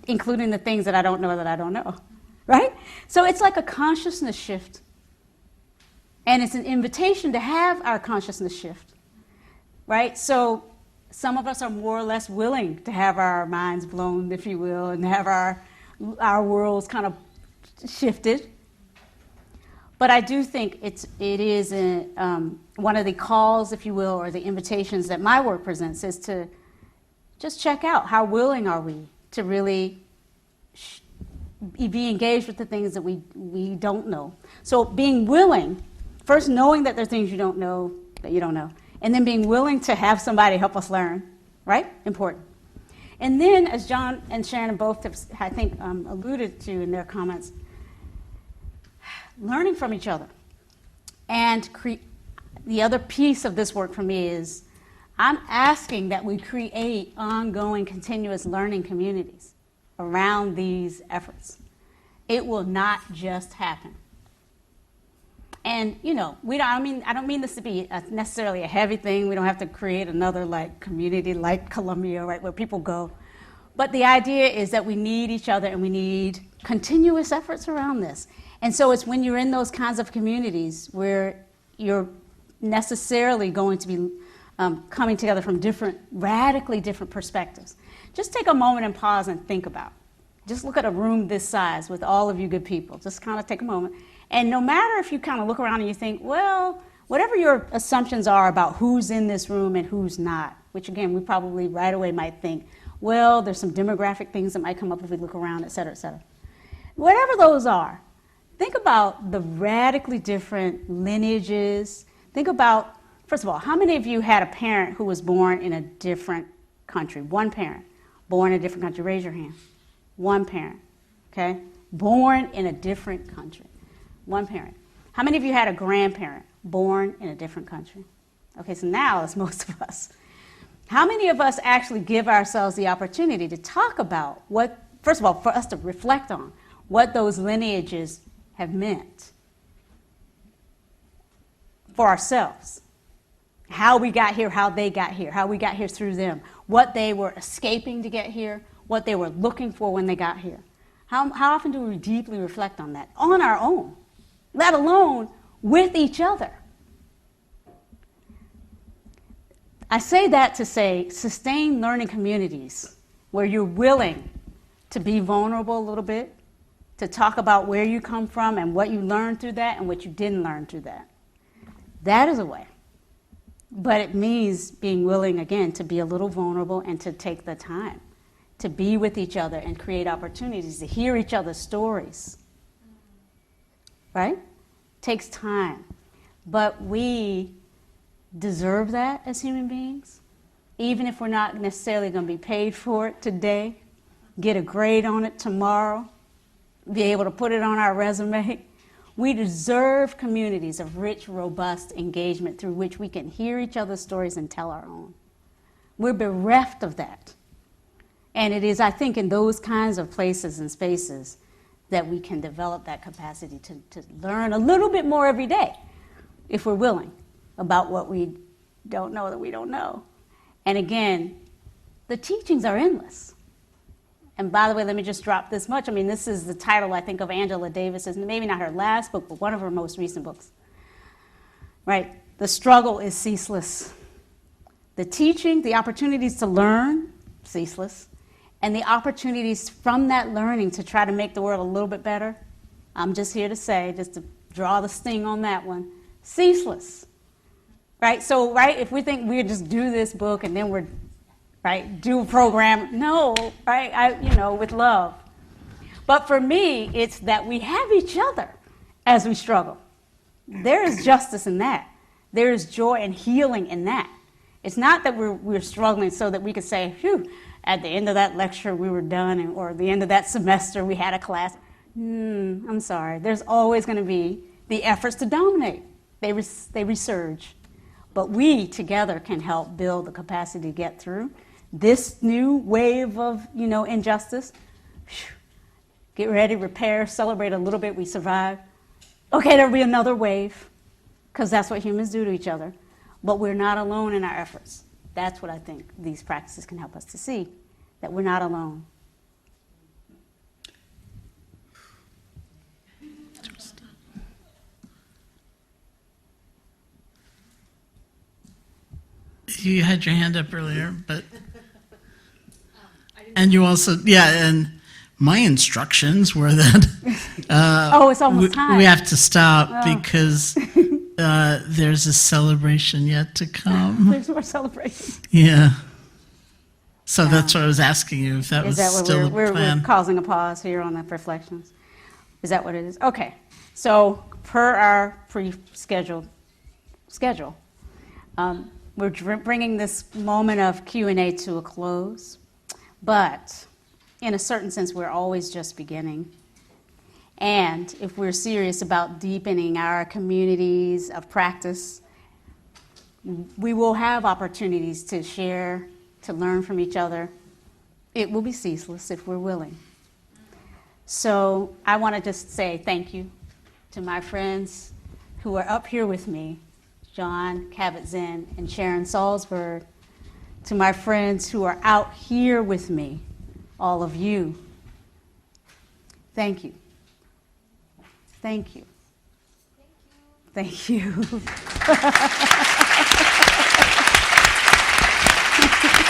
including the things that I don't know, right? So it's like a consciousness shift, and it's an invitation to have our consciousness shift, right? So some of us are more or less willing to have our minds blown, if you will, and have our worlds kind of shifted. But I do think it is one of the calls, if you will, or the invitations that my work presents is to just check out how willing are we to really be engaged with the things that we don't know. So being willing, first knowing that there are things you don't know, and then being willing to have somebody help us learn, right? Important. And then, as Jon and Sharon both have, I think, alluded to in their comments, learning from each other. And the other piece of this work for me is I'm asking that we create ongoing, continuous learning communities around these efforts. It will not just happen. And, I don't mean this to be necessarily a heavy thing. We don't have to create another community like Columbia, right, where people go. But the idea is that we need each other and we need continuous efforts around this. And so it's when you're in those kinds of communities where you're necessarily going to be coming together from radically different perspectives. Just take a moment and pause and think about. Just look at a room this size with all of you good people. Just kind of take a moment. And no matter if you kind of look around and you think, well, whatever your assumptions are about who's in this room and who's not, which again, we probably right away might think, well, there's some demographic things that might come up if we look around, et cetera, et cetera. Whatever those are, think about the radically different lineages. Think about, first of all, how many of you had a parent who was born in a different country? One parent born in a different country. Raise your hand. One parent, okay? Born in a different country. One parent. How many of you had a grandparent born in a different country? Okay, so now it's most of us. How many of us actually give ourselves the opportunity to talk about what, first of all, for us to reflect on what those lineages have meant for ourselves? How we got here, how they got here, how we got here through them, what they were escaping to get here, what they were looking for when they got here. How often do we deeply reflect on that on our own, let alone with each other? I say that to say sustain learning communities where you're willing to be vulnerable a little bit, to talk about where you come from and what you learned through that and what you didn't learn through that. That is a way. But it means being willing, again, to be a little vulnerable and to take the time to be with each other and create opportunities to hear each other's stories. Right? Takes time. But we deserve that as human beings, even if we're not necessarily going to be paid for it today, get a grade on it tomorrow, be able to put it on our resume. We deserve communities of rich, robust engagement through which we can hear each other's stories and tell our own. We're bereft of that. And it is, I think, in those kinds of places and spaces that we can develop that capacity to learn a little bit more every day, if we're willing, about what we don't know that we don't know. And again, the teachings are endless. And by the way, let me just drop this much. I mean, this is the title, I think, of Angela Davis's, maybe not her last book, but one of her most recent books. Right? The struggle is ceaseless. The teaching, the opportunities to learn, ceaseless. and the opportunities from that learning to try to make the world a little bit better, I'm just here to say, just to draw the sting on that one, ceaseless. Right? So, right, if we think we just do this book and then we're, right, do a program, no, right, with love. But for me, it's that we have each other as we struggle. There is justice in that. There is joy and healing in that. It's not that we're struggling so that we could say, phew, at the end of that lecture we were done, or the end of that semester we had a class. I'm sorry. There's always going to be the efforts to dominate. They resurge. But we together can help build the capacity to get through this new wave of, injustice. Get ready, repair, celebrate a little bit. We survived. Okay, there'll be another wave, because that's what humans do to each other. But we're not alone in our efforts. That's what I think these practices can help us to see, that we're not alone. You had your hand up earlier, but and you also, and my instructions were that it's almost time. We have to stop because there's a celebration yet to come. There's more celebration. Yeah. So that's what I was asking you, if that was what still we're the plan. We're causing a pause here on the reflections. Is that what it is? Okay. So per our pre-scheduled schedule, we're bringing this moment of Q&A to a close, but in a certain sense, we're always just beginning. And if we're serious about deepening our communities of practice, we will have opportunities to share, to learn from each other. It will be ceaseless if we're willing. So I want to just say thank you to my friends who are up here with me, Jon Kabat-Zinn and Sharon Salzberg, to my friends who are out here with me, all of you. Thank you. Thank you. Thank you. Thank you.